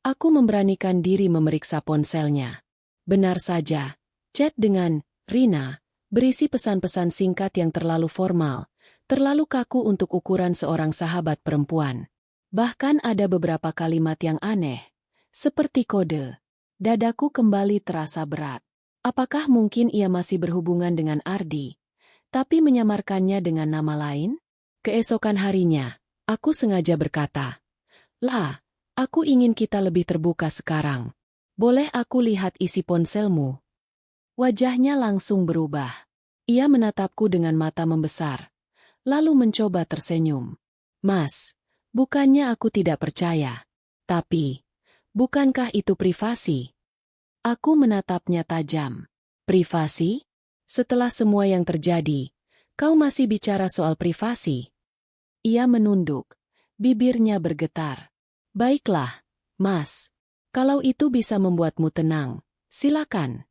aku memberanikan diri memeriksa ponselnya. Benar saja, chat dengan Rina berisi pesan-pesan singkat yang terlalu formal, terlalu kaku untuk ukuran seorang sahabat perempuan. Bahkan ada beberapa kalimat yang aneh, seperti kode. Dadaku kembali terasa berat. Apakah mungkin ia masih berhubungan dengan Ardi, tapi menyamarkannya dengan nama lain? Keesokan harinya, aku sengaja berkata, "Lah, aku ingin kita lebih terbuka sekarang. Boleh aku lihat isi ponselmu?" Wajahnya langsung berubah. Ia menatapku dengan mata membesar, lalu mencoba tersenyum. "Mas, bukannya aku tidak percaya. Tapi, bukankah itu privasi?" Aku menatapnya tajam. "Privasi? Setelah semua yang terjadi, kau masih bicara soal privasi?" Ia menunduk. Bibirnya bergetar. "Baiklah, Mas. Kalau itu bisa membuatmu tenang, silakan."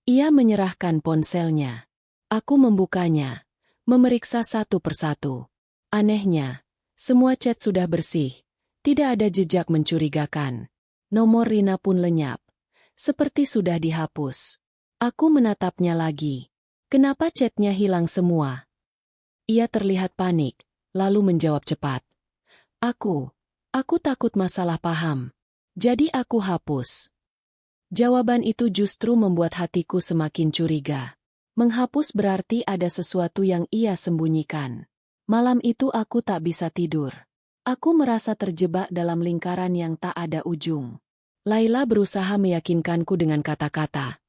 Ia menyerahkan ponselnya. Aku membukanya, memeriksa satu persatu. Anehnya, semua chat sudah bersih. Tidak ada jejak mencurigakan. Nomor Rina pun lenyap. Seperti sudah dihapus. Aku menatapnya lagi. Kenapa chatnya hilang semua? Ia terlihat panik, lalu menjawab cepat. Aku takut masalah paham. Jadi aku hapus." Jawaban itu justru membuat hatiku semakin curiga. Menghapus berarti ada sesuatu yang ia sembunyikan. Malam itu aku tak bisa tidur. Aku merasa terjebak dalam lingkaran yang tak ada ujung. Laila berusaha meyakinkanku dengan kata-kata,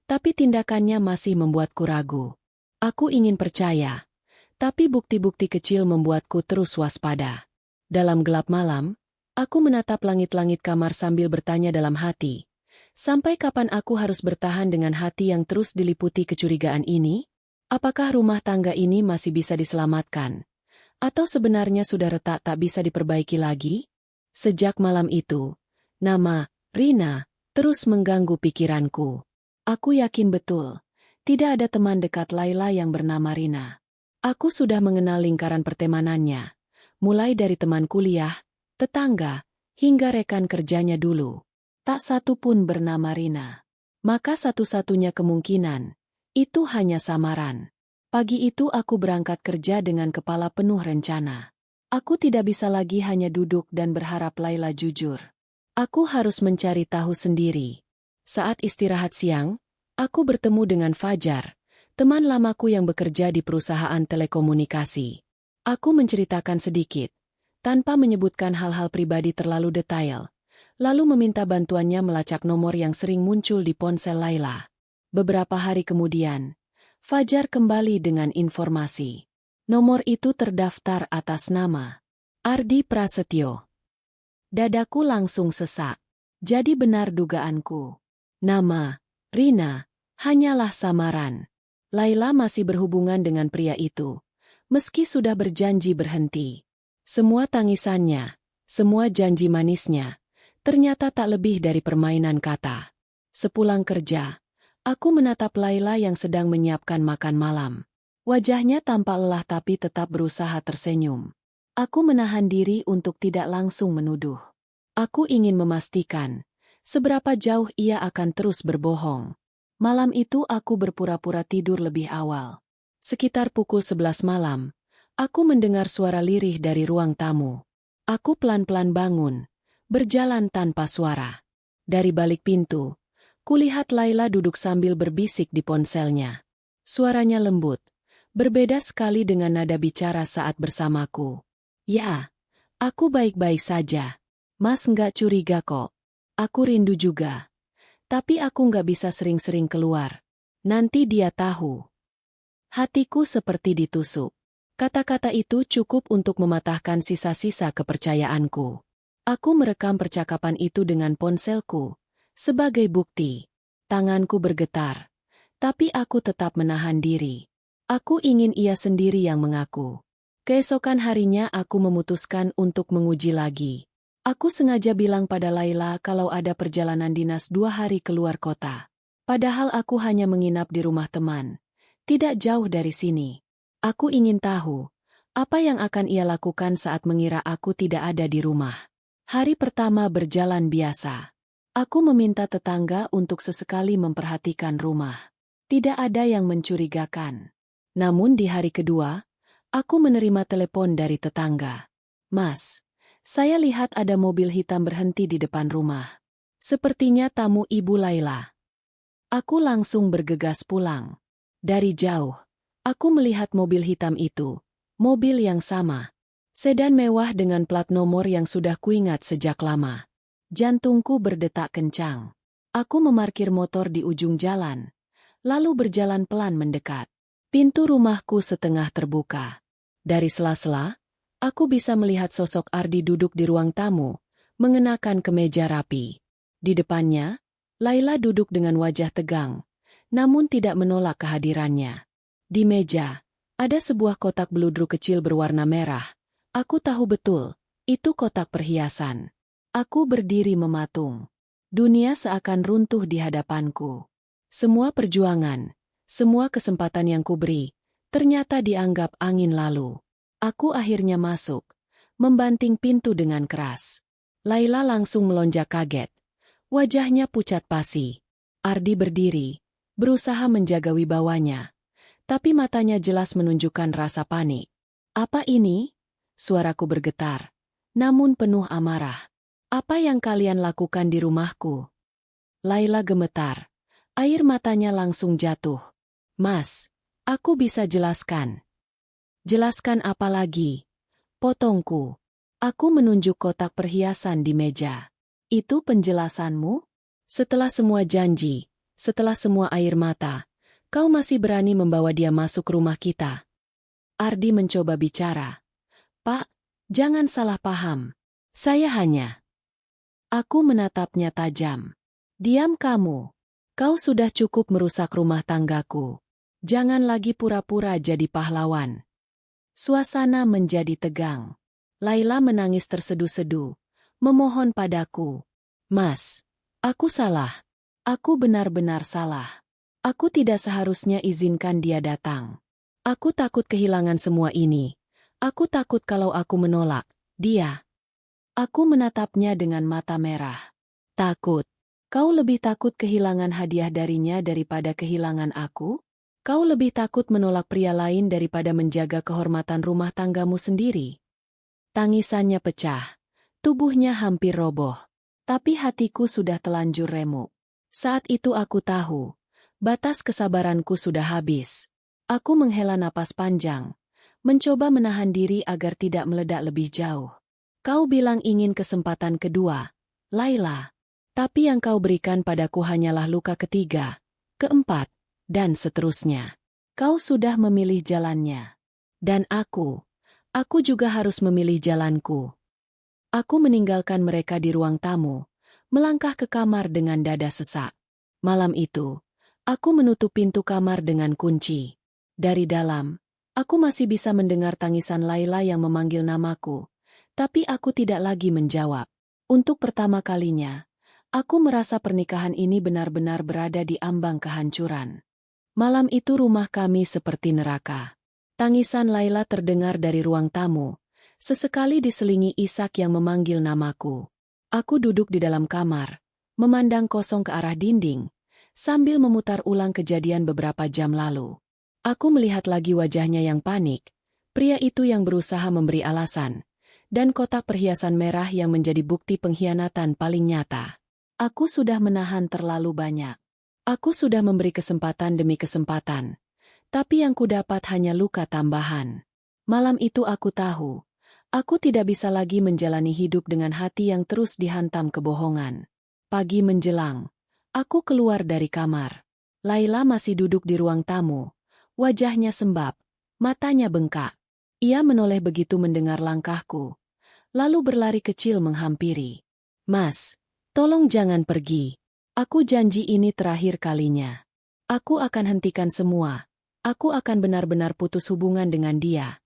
tapi tindakannya masih membuatku ragu. Aku ingin percaya, tapi bukti-bukti kecil membuatku terus waspada. Dalam gelap malam, aku menatap langit-langit kamar sambil bertanya dalam hati, sampai kapan aku harus bertahan dengan hati yang terus diliputi kecurigaan ini? Apakah rumah tangga ini masih bisa diselamatkan? Atau sebenarnya sudah retak tak bisa diperbaiki lagi? Sejak malam itu, nama Rina terus mengganggu pikiranku. Aku yakin betul, tidak ada teman dekat Laila yang bernama Rina. Aku sudah mengenal lingkaran pertemanannya, mulai dari teman kuliah, tetangga, hingga rekan kerjanya dulu. Tak satu pun bernama Rina. Maka satu-satunya kemungkinan, itu hanya samaran. Pagi itu aku berangkat kerja dengan kepala penuh rencana. Aku tidak bisa lagi hanya duduk dan berharap Laila jujur. Aku harus mencari tahu sendiri. Saat istirahat siang, aku bertemu dengan Fajar, teman lamaku yang bekerja di perusahaan telekomunikasi. Aku menceritakan sedikit, tanpa menyebutkan hal-hal pribadi terlalu detail. Lalu meminta bantuannya melacak nomor yang sering muncul di ponsel Laila. Beberapa hari kemudian, Fajar kembali dengan informasi. Nomor itu terdaftar atas nama Ardi Prasetyo. Dadaku langsung sesak. Jadi benar dugaanku. Nama Rina hanyalah samaran. Laila masih berhubungan dengan pria itu, meski sudah berjanji berhenti. Semua tangisannya, semua janji manisnya, ternyata tak lebih dari permainan kata. Sepulang kerja, aku menatap Laila yang sedang menyiapkan makan malam. Wajahnya tampak lelah tapi tetap berusaha tersenyum. Aku menahan diri untuk tidak langsung menuduh. Aku ingin memastikan seberapa jauh ia akan terus berbohong. Malam itu aku berpura-pura tidur lebih awal. Sekitar pukul 11 malam, aku mendengar suara lirih dari ruang tamu. Aku pelan-pelan bangun, berjalan tanpa suara. Dari balik pintu, kulihat Laila duduk sambil berbisik di ponselnya. Suaranya lembut, berbeda sekali dengan nada bicara saat bersamaku. "Ya, aku baik-baik saja. Mas nggak curiga kok. Aku rindu juga. Tapi aku nggak bisa sering-sering keluar. Nanti dia tahu." Hatiku seperti ditusuk. Kata-kata itu cukup untuk mematahkan sisa-sisa kepercayaanku. Aku merekam percakapan itu dengan ponselku. Sebagai bukti, tanganku bergetar. Tapi aku tetap menahan diri. Aku ingin ia sendiri yang mengaku. Keesokan harinya aku memutuskan untuk menguji lagi. Aku sengaja bilang pada Laila kalau ada perjalanan dinas 2 hari keluar kota. Padahal aku hanya menginap di rumah teman. Tidak jauh dari sini. Aku ingin tahu, apa yang akan ia lakukan saat mengira aku tidak ada di rumah. Hari pertama berjalan biasa. Aku meminta tetangga untuk sesekali memperhatikan rumah. Tidak ada yang mencurigakan. Namun di hari kedua, aku menerima telepon dari tetangga. "Mas, saya lihat ada mobil hitam berhenti di depan rumah. Sepertinya tamu Ibu Laila." Aku langsung bergegas pulang. Dari jauh, aku melihat mobil hitam itu. Mobil yang sama. Sedan mewah dengan plat nomor yang sudah kuingat sejak lama. Jantungku berdetak kencang. Aku memarkir motor di ujung jalan, lalu berjalan pelan mendekat. Pintu rumahku setengah terbuka. Dari sela-sela, aku bisa melihat sosok Ardi duduk di ruang tamu, mengenakan kemeja rapi. Di depannya, Laila duduk dengan wajah tegang, namun tidak menolak kehadirannya. Di meja, ada sebuah kotak beludru kecil berwarna merah. Aku tahu betul, itu kotak perhiasan. Aku berdiri mematung. Dunia seakan runtuh di hadapanku. Semua perjuangan, semua kesempatan yang kuberi, ternyata dianggap angin lalu. Aku akhirnya masuk, membanting pintu dengan keras. Laila langsung melonjak kaget. Wajahnya pucat pasi. Ardi berdiri, berusaha menjaga wibawanya. Tapi matanya jelas menunjukkan rasa panik. "Apa ini?" Suaraku bergetar, namun penuh amarah. "Apa yang kalian lakukan di rumahku?" Laila gemetar. Air matanya langsung jatuh. "Mas, aku bisa jelaskan." "Jelaskan apa lagi?" Potongku. Aku menunjuk kotak perhiasan di meja. "Itu penjelasanmu? Setelah semua janji, setelah semua air mata, kau masih berani membawa dia masuk rumah kita?" Ardi mencoba bicara. "Pak, jangan salah paham. Saya hanya..." Aku menatapnya tajam. "Diam kamu. Kau sudah cukup merusak rumah tanggaku. Jangan lagi pura-pura jadi pahlawan." Suasana menjadi tegang. Laila menangis tersedu-sedu, memohon padaku. "Mas, aku salah. Aku benar-benar salah. Aku tidak seharusnya izinkan dia datang. Aku takut kehilangan semua ini. Aku takut kalau aku menolak dia." Aku menatapnya dengan mata merah. "Takut? Kau lebih takut kehilangan hadiah darinya daripada kehilangan aku? Kau lebih takut menolak pria lain daripada menjaga kehormatan rumah tanggamu sendiri?" Tangisannya pecah. Tubuhnya hampir roboh. Tapi hatiku sudah telanjur remuk. Saat itu aku tahu, batas kesabaranku sudah habis. Aku menghela napas panjang, mencoba menahan diri agar tidak meledak lebih jauh. "Kau bilang ingin kesempatan kedua, Laila. Tapi yang kau berikan padaku hanyalah luka ketiga, keempat, dan seterusnya. Kau sudah memilih jalannya. Dan aku juga harus memilih jalanku." Aku meninggalkan mereka di ruang tamu, melangkah ke kamar dengan dada sesak. Malam itu, aku menutup pintu kamar dengan kunci. Dari dalam, aku masih bisa mendengar tangisan Laila yang memanggil namaku, tapi aku tidak lagi menjawab. Untuk pertama kalinya, aku merasa pernikahan ini benar-benar berada di ambang kehancuran. Malam itu rumah kami seperti neraka. Tangisan Laila terdengar dari ruang tamu, sesekali diselingi isak yang memanggil namaku. Aku duduk di dalam kamar, memandang kosong ke arah dinding, sambil memutar ulang kejadian beberapa jam lalu. Aku melihat lagi wajahnya yang panik, pria itu yang berusaha memberi alasan, dan kotak perhiasan merah yang menjadi bukti pengkhianatan paling nyata. Aku sudah menahan terlalu banyak. Aku sudah memberi kesempatan demi kesempatan, tapi yang kudapat hanya luka tambahan. Malam itu aku tahu, aku tidak bisa lagi menjalani hidup dengan hati yang terus dihantam kebohongan. Pagi menjelang, aku keluar dari kamar. Laila masih duduk di ruang tamu, Wajahnya sembab, matanya bengkak. Ia menoleh begitu mendengar langkahku, lalu berlari kecil menghampiri. Mas, tolong jangan pergi. Aku janji ini terakhir kalinya. Aku akan hentikan semua. Aku akan benar-benar putus hubungan dengan dia,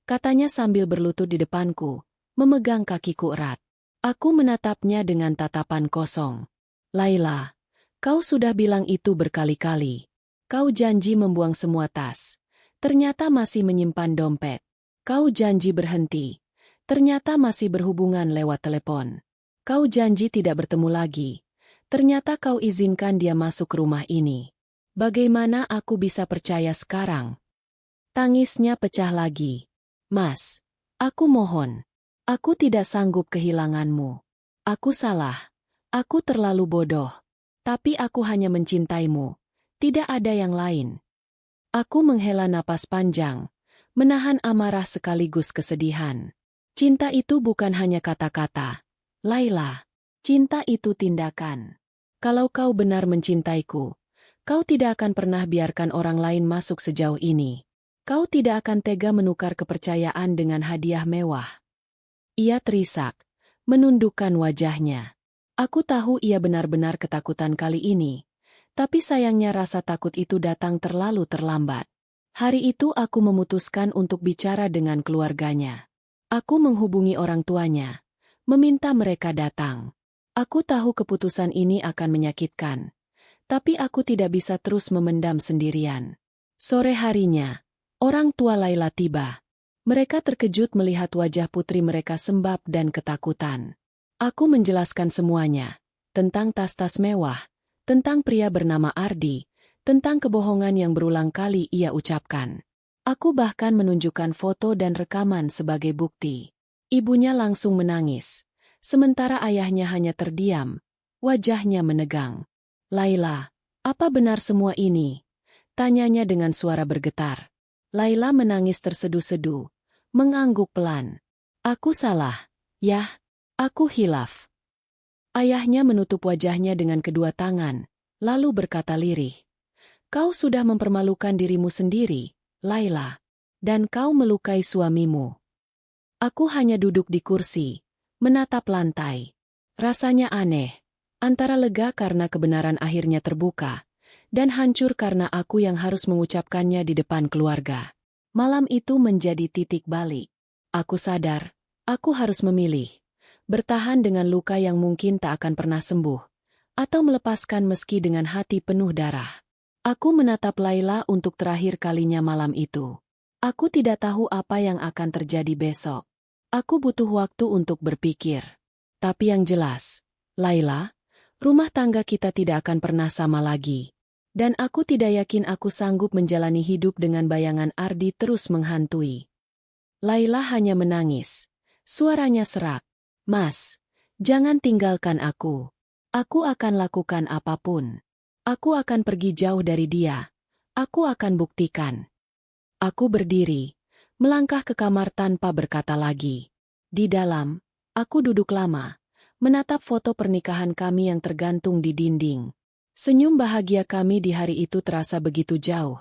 katanya sambil berlutut di depanku, memegang kakiku erat. Aku menatapnya dengan tatapan kosong. Laila, kau sudah bilang itu berkali-kali. Kau janji membuang semua tas. Ternyata masih menyimpan dompet. Kau janji berhenti. Ternyata masih berhubungan lewat telepon. Kau janji tidak bertemu lagi. Ternyata kau izinkan dia masuk ke rumah ini. Bagaimana aku bisa percaya sekarang? Tangisnya pecah lagi. Mas, aku mohon. Aku tidak sanggup kehilanganmu. Aku salah. Aku terlalu bodoh. Tapi aku hanya mencintaimu. Tidak ada yang lain. Aku menghela napas panjang, menahan amarah sekaligus kesedihan. Cinta itu bukan hanya kata-kata. Laila, cinta itu tindakan. Kalau kau benar mencintaiku, kau tidak akan pernah biarkan orang lain masuk sejauh ini. Kau tidak akan tega menukar kepercayaan dengan hadiah mewah. Ia terisak, menundukkan wajahnya. Aku tahu ia benar-benar ketakutan kali ini. Tapi sayangnya rasa takut itu datang terlalu terlambat. Hari itu aku memutuskan untuk bicara dengan keluarganya. Aku menghubungi orang tuanya, meminta mereka datang. Aku tahu keputusan ini akan menyakitkan. Tapi aku tidak bisa terus memendam sendirian. Sore harinya, orang tua Laila tiba. Mereka terkejut melihat wajah putri mereka sembab dan ketakutan. Aku menjelaskan semuanya, tentang tas-tas mewah, tentang pria bernama Ardi, tentang kebohongan yang berulang kali ia ucapkan. Aku bahkan menunjukkan foto dan rekaman sebagai bukti. Ibunya langsung menangis, sementara ayahnya hanya terdiam, wajahnya menegang. Laila, apa benar semua ini? Tanyanya dengan suara bergetar. Laila menangis tersedu-sedu, mengangguk pelan. Aku salah, yah, aku hilaf. Ayahnya menutup wajahnya dengan kedua tangan, lalu berkata lirih. Kau sudah mempermalukan dirimu sendiri, Laila, dan kau melukai suamimu. Aku hanya duduk di kursi, menatap lantai. Rasanya aneh, antara lega karena kebenaran akhirnya terbuka, dan hancur karena aku yang harus mengucapkannya di depan keluarga. Malam itu menjadi titik balik. Aku sadar, aku harus memilih. Bertahan dengan luka yang mungkin tak akan pernah sembuh, atau melepaskan meski dengan hati penuh darah. Aku menatap Laila untuk terakhir kalinya malam itu. Aku tidak tahu apa yang akan terjadi besok. Aku butuh waktu untuk berpikir. Tapi yang jelas, Laila, rumah tangga kita tidak akan pernah sama lagi. Dan aku tidak yakin aku sanggup menjalani hidup dengan bayangan Ardi terus menghantui. Laila hanya menangis. Suaranya serak. Mas, jangan tinggalkan aku. Aku akan lakukan apapun. Aku akan pergi jauh dari dia. Aku akan buktikan. Aku berdiri, melangkah ke kamar tanpa berkata lagi. Di dalam, aku duduk lama, menatap foto pernikahan kami yang tergantung di dinding. Senyum bahagia kami di hari itu terasa begitu jauh,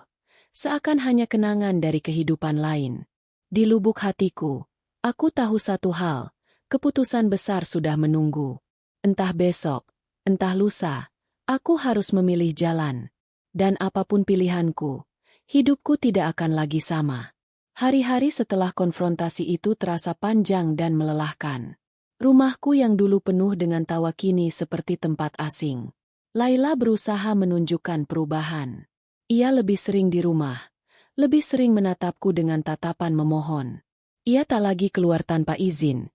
seakan hanya kenangan dari kehidupan lain. Di lubuk hatiku, aku tahu satu hal. Keputusan besar sudah menunggu. Entah besok, entah lusa, aku harus memilih jalan. Dan apapun pilihanku, hidupku tidak akan lagi sama. Hari-hari setelah konfrontasi itu terasa panjang dan melelahkan. Rumahku yang dulu penuh dengan tawa kini seperti tempat asing. Laila berusaha menunjukkan perubahan. Ia lebih sering di rumah, lebih sering menatapku dengan tatapan memohon. Ia tak lagi keluar tanpa izin.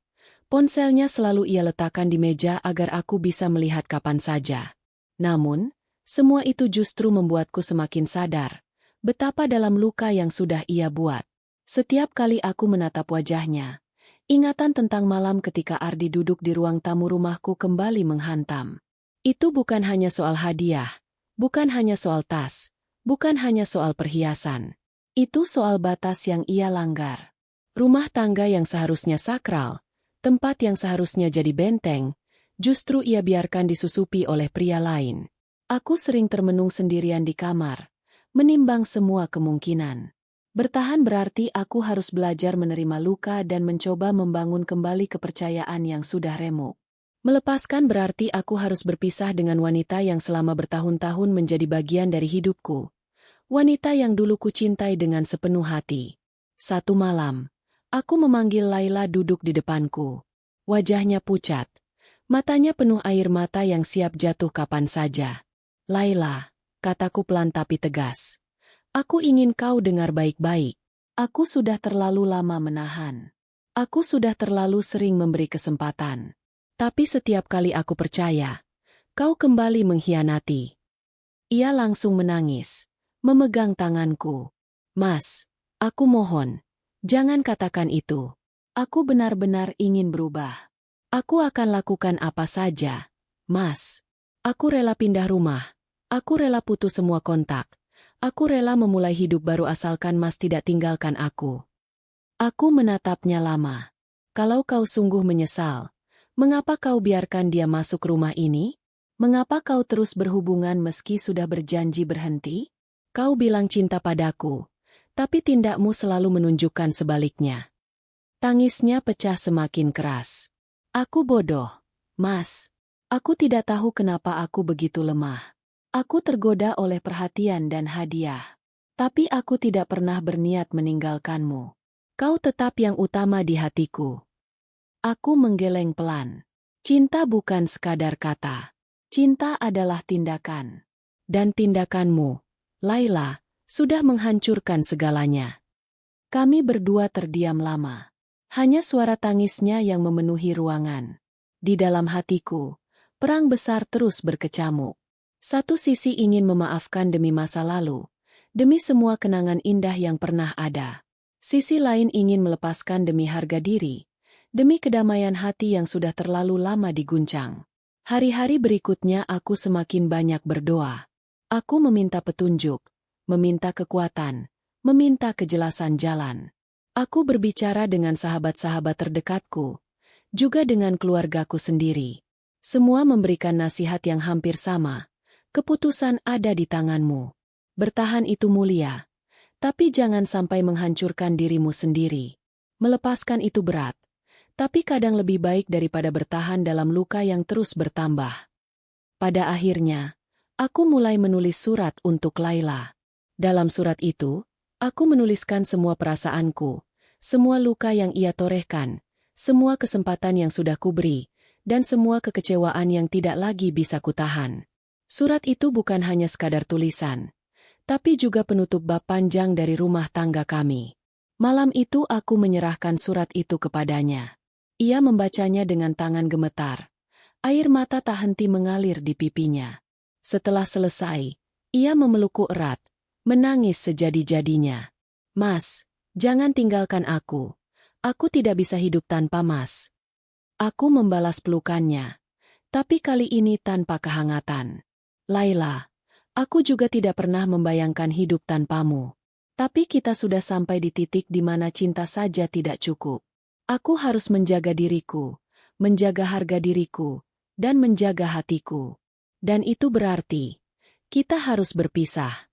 Ponselnya selalu ia letakkan di meja agar aku bisa melihat kapan saja. Namun, semua itu justru membuatku semakin sadar betapa dalam luka yang sudah ia buat. Setiap kali aku menatap wajahnya, ingatan tentang malam ketika Ardi duduk di ruang tamu rumahku kembali menghantam. Itu bukan hanya soal hadiah, bukan hanya soal tas, bukan hanya soal perhiasan. Itu soal batas yang ia langgar. Rumah tangga yang seharusnya sakral, tempat yang seharusnya jadi benteng, justru ia biarkan disusupi oleh pria lain. Aku sering termenung sendirian di kamar, menimbang semua kemungkinan. Bertahan berarti aku harus belajar menerima luka dan mencoba membangun kembali kepercayaan yang sudah remuk. Melepaskan berarti aku harus berpisah dengan wanita yang selama bertahun-tahun menjadi bagian dari hidupku. Wanita yang dulu kucintai dengan sepenuh hati. Satu malam, aku memanggil Laila duduk di depanku. Wajahnya pucat. Matanya penuh air mata yang siap jatuh kapan saja. Laila, kataku pelan tapi tegas. Aku ingin kau dengar baik-baik. Aku sudah terlalu lama menahan. Aku sudah terlalu sering memberi kesempatan. Tapi setiap kali aku percaya, kau kembali mengkhianati. Ia langsung menangis, memegang tanganku. Mas, aku mohon, jangan katakan itu. Aku benar-benar ingin berubah. Aku akan lakukan apa saja. Mas, aku rela pindah rumah. Aku rela putus semua kontak. Aku rela memulai hidup baru asalkan Mas tidak tinggalkan aku. Aku menatapnya lama. Kalau kau sungguh menyesal, mengapa kau biarkan dia masuk rumah ini? Mengapa kau terus berhubungan meski sudah berjanji berhenti? Kau bilang cinta padaku, tapi tindakmu selalu menunjukkan sebaliknya. Tangisnya pecah semakin keras. Aku bodoh, Mas. Aku tidak tahu kenapa aku begitu lemah. Aku tergoda oleh perhatian dan hadiah. Tapi aku tidak pernah berniat meninggalkanmu. Kau tetap yang utama di hatiku. Aku menggeleng pelan. Cinta bukan sekadar kata. Cinta adalah tindakan. Dan tindakanmu, Laila, sudah menghancurkan segalanya. Kami berdua terdiam lama. Hanya suara tangisnya yang memenuhi ruangan. Di dalam hatiku, perang besar terus berkecamuk. Satu sisi ingin memaafkan demi masa lalu, demi semua kenangan indah yang pernah ada. Sisi lain ingin melepaskan demi harga diri, demi kedamaian hati yang sudah terlalu lama diguncang. Hari-hari berikutnya aku semakin banyak berdoa. Aku meminta petunjuk, meminta kekuatan, meminta kejelasan jalan. Aku berbicara dengan sahabat-sahabat terdekatku, juga dengan keluargaku sendiri. Semua memberikan nasihat yang hampir sama. Keputusan ada di tanganmu. Bertahan itu mulia. Tapi jangan sampai menghancurkan dirimu sendiri. Melepaskan itu berat. Tapi kadang lebih baik daripada bertahan dalam luka yang terus bertambah. Pada akhirnya, aku mulai menulis surat untuk Laila. Dalam surat itu, aku menuliskan semua perasaanku, semua luka yang ia torehkan, semua kesempatan yang sudah kuberi, dan semua kekecewaan yang tidak lagi bisa kutahan. Surat itu bukan hanya sekadar tulisan, tapi juga penutup bab panjang dari rumah tangga kami. Malam itu aku menyerahkan surat itu kepadanya. Ia membacanya dengan tangan gemetar. Air mata tak henti mengalir di pipinya. Setelah selesai, ia memelukku erat, menangis sejadi-jadinya. Mas, jangan tinggalkan aku. Aku tidak bisa hidup tanpa Mas. Aku membalas pelukannya, tapi kali ini tanpa kehangatan. Laila, aku juga tidak pernah membayangkan hidup tanpamu. Tapi kita sudah sampai di titik di mana cinta saja tidak cukup. Aku harus menjaga diriku, menjaga harga diriku, dan menjaga hatiku. Dan itu berarti, kita harus berpisah.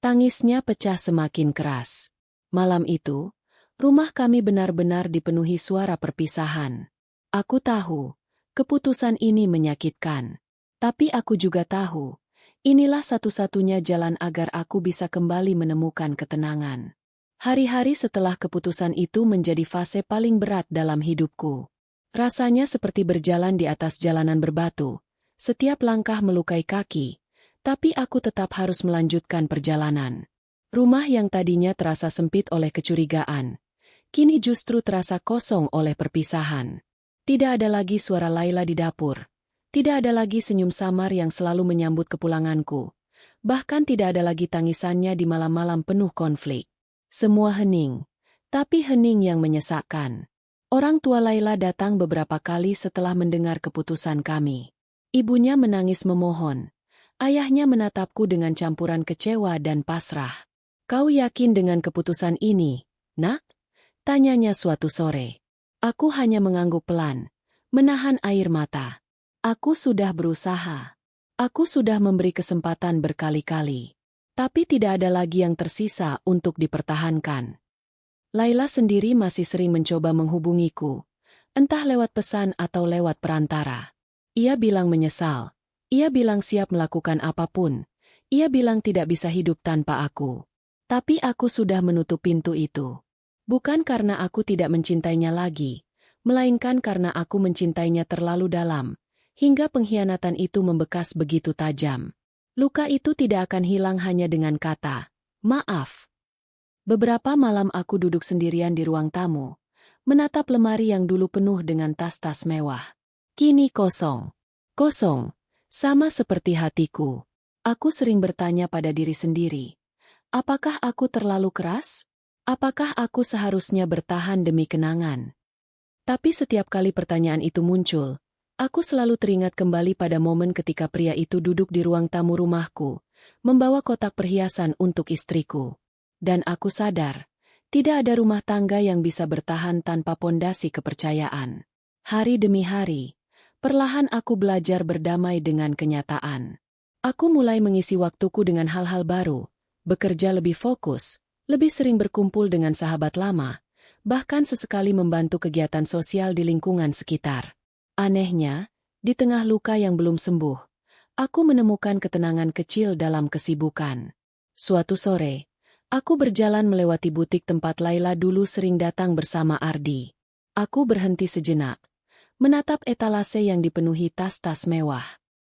Tangisnya pecah semakin keras. Malam itu, rumah kami benar-benar dipenuhi suara perpisahan. Aku tahu, keputusan ini menyakitkan. Tapi aku juga tahu, inilah satu-satunya jalan agar aku bisa kembali menemukan ketenangan. Hari-hari setelah keputusan itu menjadi fase paling berat dalam hidupku. Rasanya seperti berjalan di atas jalanan berbatu. Setiap langkah melukai kaki, tapi aku tetap harus melanjutkan perjalanan. Rumah yang tadinya terasa sempit oleh kecurigaan, kini justru terasa kosong oleh perpisahan. Tidak ada lagi suara Laila di dapur. Tidak ada lagi senyum samar yang selalu menyambut kepulanganku. Bahkan tidak ada lagi tangisannya di malam-malam penuh konflik. Semua hening, tapi hening yang menyesakkan. Orang tua Laila datang beberapa kali setelah mendengar keputusan kami. Ibunya menangis memohon. Ayahnya menatapku dengan campuran kecewa dan pasrah. "Kau yakin dengan keputusan ini, Nak?" tanyanya suatu sore. Aku hanya mengangguk pelan, menahan air mata. Aku sudah berusaha. Aku sudah memberi kesempatan berkali-kali. Tapi tidak ada lagi yang tersisa untuk dipertahankan. Laila sendiri masih sering mencoba menghubungiku, entah lewat pesan atau lewat perantara. Ia bilang menyesal. Ia bilang siap melakukan apapun. Ia bilang tidak bisa hidup tanpa aku. Tapi aku sudah menutup pintu itu. Bukan karena aku tidak mencintainya lagi, melainkan karena aku mencintainya terlalu dalam, hingga pengkhianatan itu membekas begitu tajam. Luka itu tidak akan hilang hanya dengan kata, maaf. Beberapa malam aku duduk sendirian di ruang tamu, menatap lemari yang dulu penuh dengan tas-tas mewah. Kini kosong. Kosong, sama seperti hatiku. Aku sering bertanya pada diri sendiri, apakah aku terlalu keras? Apakah aku seharusnya bertahan demi kenangan? Tapi setiap kali pertanyaan itu muncul, aku selalu teringat kembali pada momen ketika pria itu duduk di ruang tamu rumahku, membawa kotak perhiasan untuk istriku. Dan aku sadar, tidak ada rumah tangga yang bisa bertahan tanpa pondasi kepercayaan. Hari demi hari, perlahan aku belajar berdamai dengan kenyataan. Aku mulai mengisi waktuku dengan hal-hal baru, bekerja lebih fokus, lebih sering berkumpul dengan sahabat lama, bahkan sesekali membantu kegiatan sosial di lingkungan sekitar. Anehnya, di tengah luka yang belum sembuh, aku menemukan ketenangan kecil dalam kesibukan. Suatu sore, aku berjalan melewati butik tempat Laila dulu sering datang bersama Ardi. Aku berhenti sejenak, menatap etalase yang dipenuhi tas-tas mewah.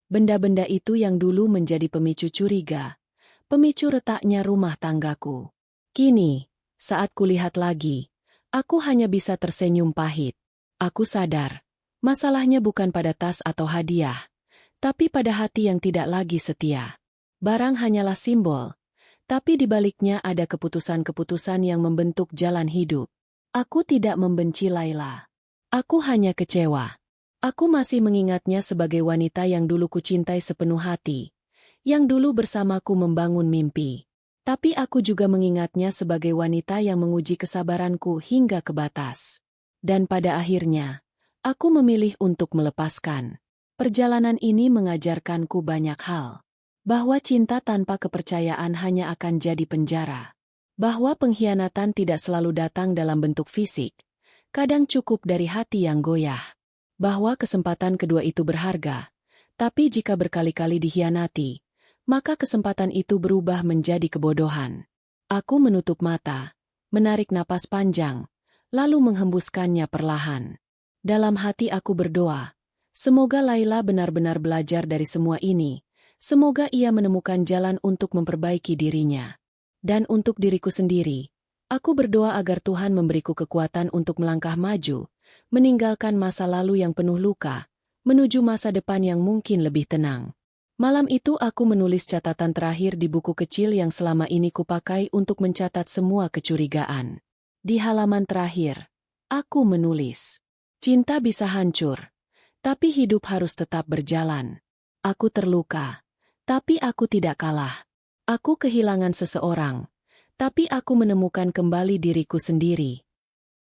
Benda-benda itu yang dulu menjadi pemicu curiga, pemicu retaknya rumah tanggaku. Kini, saat kulihat lagi, aku hanya bisa tersenyum pahit. Aku sadar, masalahnya bukan pada tas atau hadiah, tapi pada hati yang tidak lagi setia. Barang hanyalah simbol, tapi di baliknya ada keputusan-keputusan yang membentuk jalan hidup. Aku tidak membenci Laila. Aku hanya kecewa. Aku masih mengingatnya sebagai wanita yang dulu kucintai sepenuh hati, yang dulu bersamaku membangun mimpi. Tapi aku juga mengingatnya sebagai wanita yang menguji kesabaranku hingga ke batas. Dan pada akhirnya, aku memilih untuk melepaskan. Perjalanan ini mengajarkanku banyak hal. Bahwa cinta tanpa kepercayaan hanya akan jadi penjara. Bahwa pengkhianatan tidak selalu datang dalam bentuk fisik, kadang cukup dari hati yang goyah. Bahwa kesempatan kedua itu berharga, tapi jika berkali-kali dikhianati, maka kesempatan itu berubah menjadi kebodohan. Aku menutup mata, menarik napas panjang, lalu menghembuskannya perlahan. Dalam hati aku berdoa, semoga Laila benar-benar belajar dari semua ini. Semoga ia menemukan jalan untuk memperbaiki dirinya. Dan untuk diriku sendiri, aku berdoa agar Tuhan memberiku kekuatan untuk melangkah maju, meninggalkan masa lalu yang penuh luka, menuju masa depan yang mungkin lebih tenang. Malam itu aku menulis catatan terakhir di buku kecil yang selama ini kupakai untuk mencatat semua kecurigaan. Di halaman terakhir, aku menulis, cinta bisa hancur, tapi hidup harus tetap berjalan. Aku terluka. Tapi aku tidak kalah. Aku kehilangan seseorang, tapi aku menemukan kembali diriku sendiri.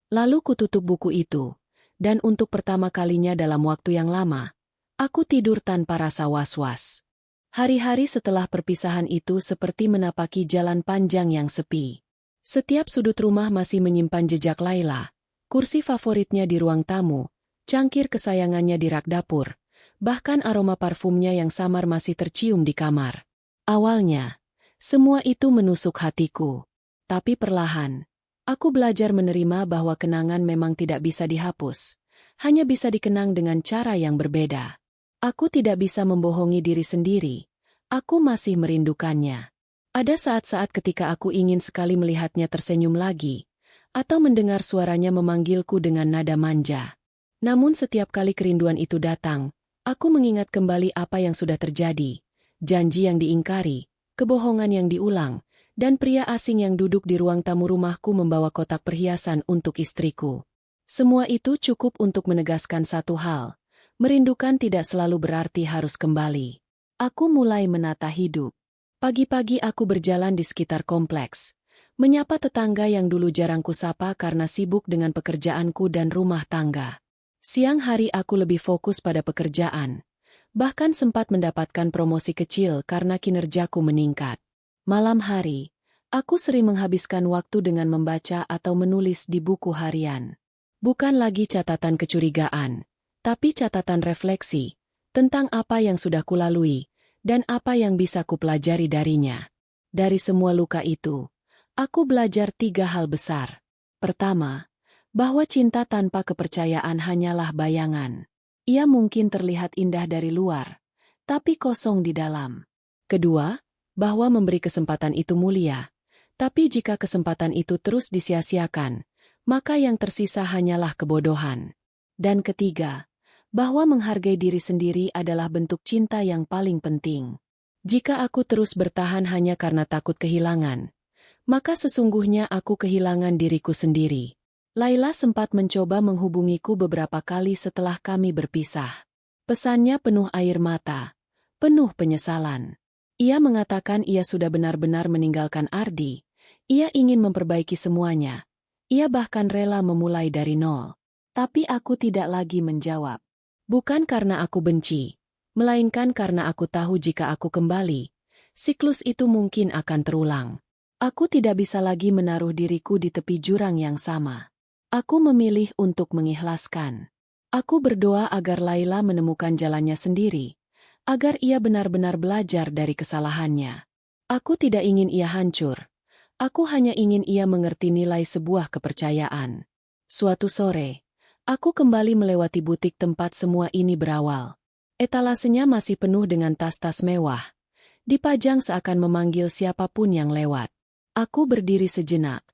Lalu kututup buku itu, dan untuk pertama kalinya dalam waktu yang lama, aku tidur tanpa rasa was-was. Hari-hari setelah perpisahan itu seperti menapaki jalan panjang yang sepi. Setiap sudut rumah masih menyimpan jejak Laila, kursi favoritnya di ruang tamu, cangkir kesayangannya di rak dapur. Bahkan aroma parfumnya yang samar masih tercium di kamar. Awalnya, semua itu menusuk hatiku. Tapi perlahan, aku belajar menerima bahwa kenangan memang tidak bisa dihapus. Hanya bisa dikenang dengan cara yang berbeda. Aku tidak bisa membohongi diri sendiri. Aku masih merindukannya. Ada saat-saat ketika aku ingin sekali melihatnya tersenyum lagi, atau mendengar suaranya memanggilku dengan nada manja. Namun setiap kali kerinduan itu datang, aku mengingat kembali apa yang sudah terjadi, janji yang diingkari, kebohongan yang diulang, dan pria asing yang duduk di ruang tamu rumahku membawa kotak perhiasan untuk istriku. Semua itu cukup untuk menegaskan satu hal, merindukan tidak selalu berarti harus kembali. Aku mulai menata hidup. Pagi-pagi aku berjalan di sekitar kompleks, menyapa tetangga yang dulu jarang kusapa karena sibuk dengan pekerjaanku dan rumah tangga. Siang hari aku lebih fokus pada pekerjaan, bahkan sempat mendapatkan promosi kecil karena kinerjaku meningkat. Malam hari, aku sering menghabiskan waktu dengan membaca atau menulis di buku harian. Bukan lagi catatan kecurigaan, tapi catatan refleksi tentang apa yang sudah kulalui dan apa yang bisa kupelajari darinya. Dari semua luka itu, aku belajar 3 hal besar. Pertama, bahwa cinta tanpa kepercayaan hanyalah bayangan. Ia mungkin terlihat indah dari luar, tapi kosong di dalam. Kedua, bahwa memberi kesempatan itu mulia, tapi jika kesempatan itu terus disia-siakan, maka yang tersisa hanyalah kebodohan. Dan ketiga, bahwa menghargai diri sendiri adalah bentuk cinta yang paling penting. Jika aku terus bertahan hanya karena takut kehilangan, maka sesungguhnya aku kehilangan diriku sendiri. Laila sempat mencoba menghubungiku beberapa kali setelah kami berpisah. Pesannya penuh air mata, penuh penyesalan. Ia mengatakan ia sudah benar-benar meninggalkan Ardi. Ia ingin memperbaiki semuanya. Ia bahkan rela memulai dari nol. Tapi aku tidak lagi menjawab. Bukan karena aku benci, melainkan karena aku tahu jika aku kembali, siklus itu mungkin akan terulang. Aku tidak bisa lagi menaruh diriku di tepi jurang yang sama. Aku memilih untuk mengikhlaskan. Aku berdoa agar Laila menemukan jalannya sendiri, agar ia benar-benar belajar dari kesalahannya. Aku tidak ingin ia hancur. Aku hanya ingin ia mengerti nilai sebuah kepercayaan. Suatu sore, aku kembali melewati butik tempat semua ini berawal. Etalasenya masih penuh dengan tas-tas mewah. Dipajang seakan memanggil siapapun yang lewat. Aku berdiri sejenak,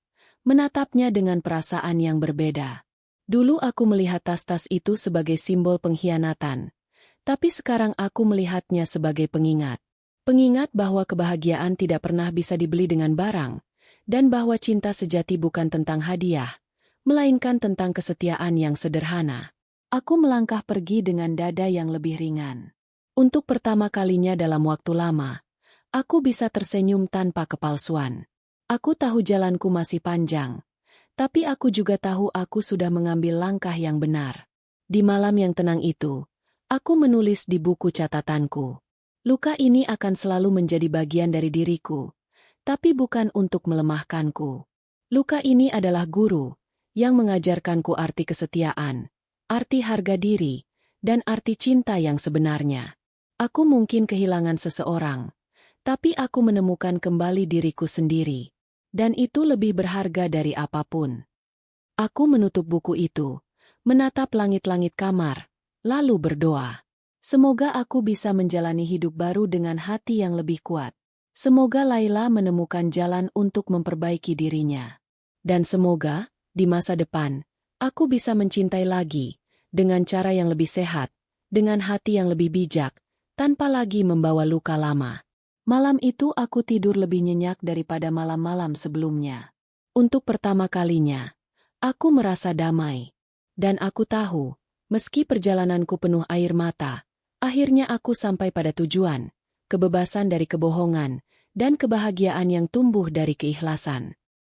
menatapnya dengan perasaan yang berbeda. Dulu aku melihat tas-tas itu sebagai simbol pengkhianatan. Tapi sekarang aku melihatnya sebagai pengingat. Pengingat bahwa kebahagiaan tidak pernah bisa dibeli dengan barang, dan bahwa cinta sejati bukan tentang hadiah, melainkan tentang kesetiaan yang sederhana. Aku melangkah pergi dengan dada yang lebih ringan. Untuk pertama kalinya dalam waktu lama, aku bisa tersenyum tanpa kepalsuan. Aku tahu jalanku masih panjang, tapi aku juga tahu aku sudah mengambil langkah yang benar. Di malam yang tenang itu, aku menulis di buku catatanku. Luka ini akan selalu menjadi bagian dari diriku, tapi bukan untuk melemahkanku. Luka ini adalah guru yang mengajarkanku arti kesetiaan, arti harga diri, dan arti cinta yang sebenarnya. Aku mungkin kehilangan seseorang, tapi aku menemukan kembali diriku sendiri. Dan itu lebih berharga dari apapun. Aku menutup buku itu, menatap langit-langit kamar, lalu berdoa. Semoga aku bisa menjalani hidup baru dengan hati yang lebih kuat. Semoga Laila menemukan jalan untuk memperbaiki dirinya. Dan semoga, di masa depan, aku bisa mencintai lagi, dengan cara yang lebih sehat, dengan hati yang lebih bijak, tanpa lagi membawa luka lama. Malam itu aku tidur lebih nyenyak daripada malam-malam sebelumnya. Untuk pertama kalinya, aku merasa damai. Dan aku tahu, meski perjalananku penuh air mata, akhirnya aku sampai pada tujuan, kebebasan dari kebohongan, dan kebahagiaan yang tumbuh dari keikhlasan.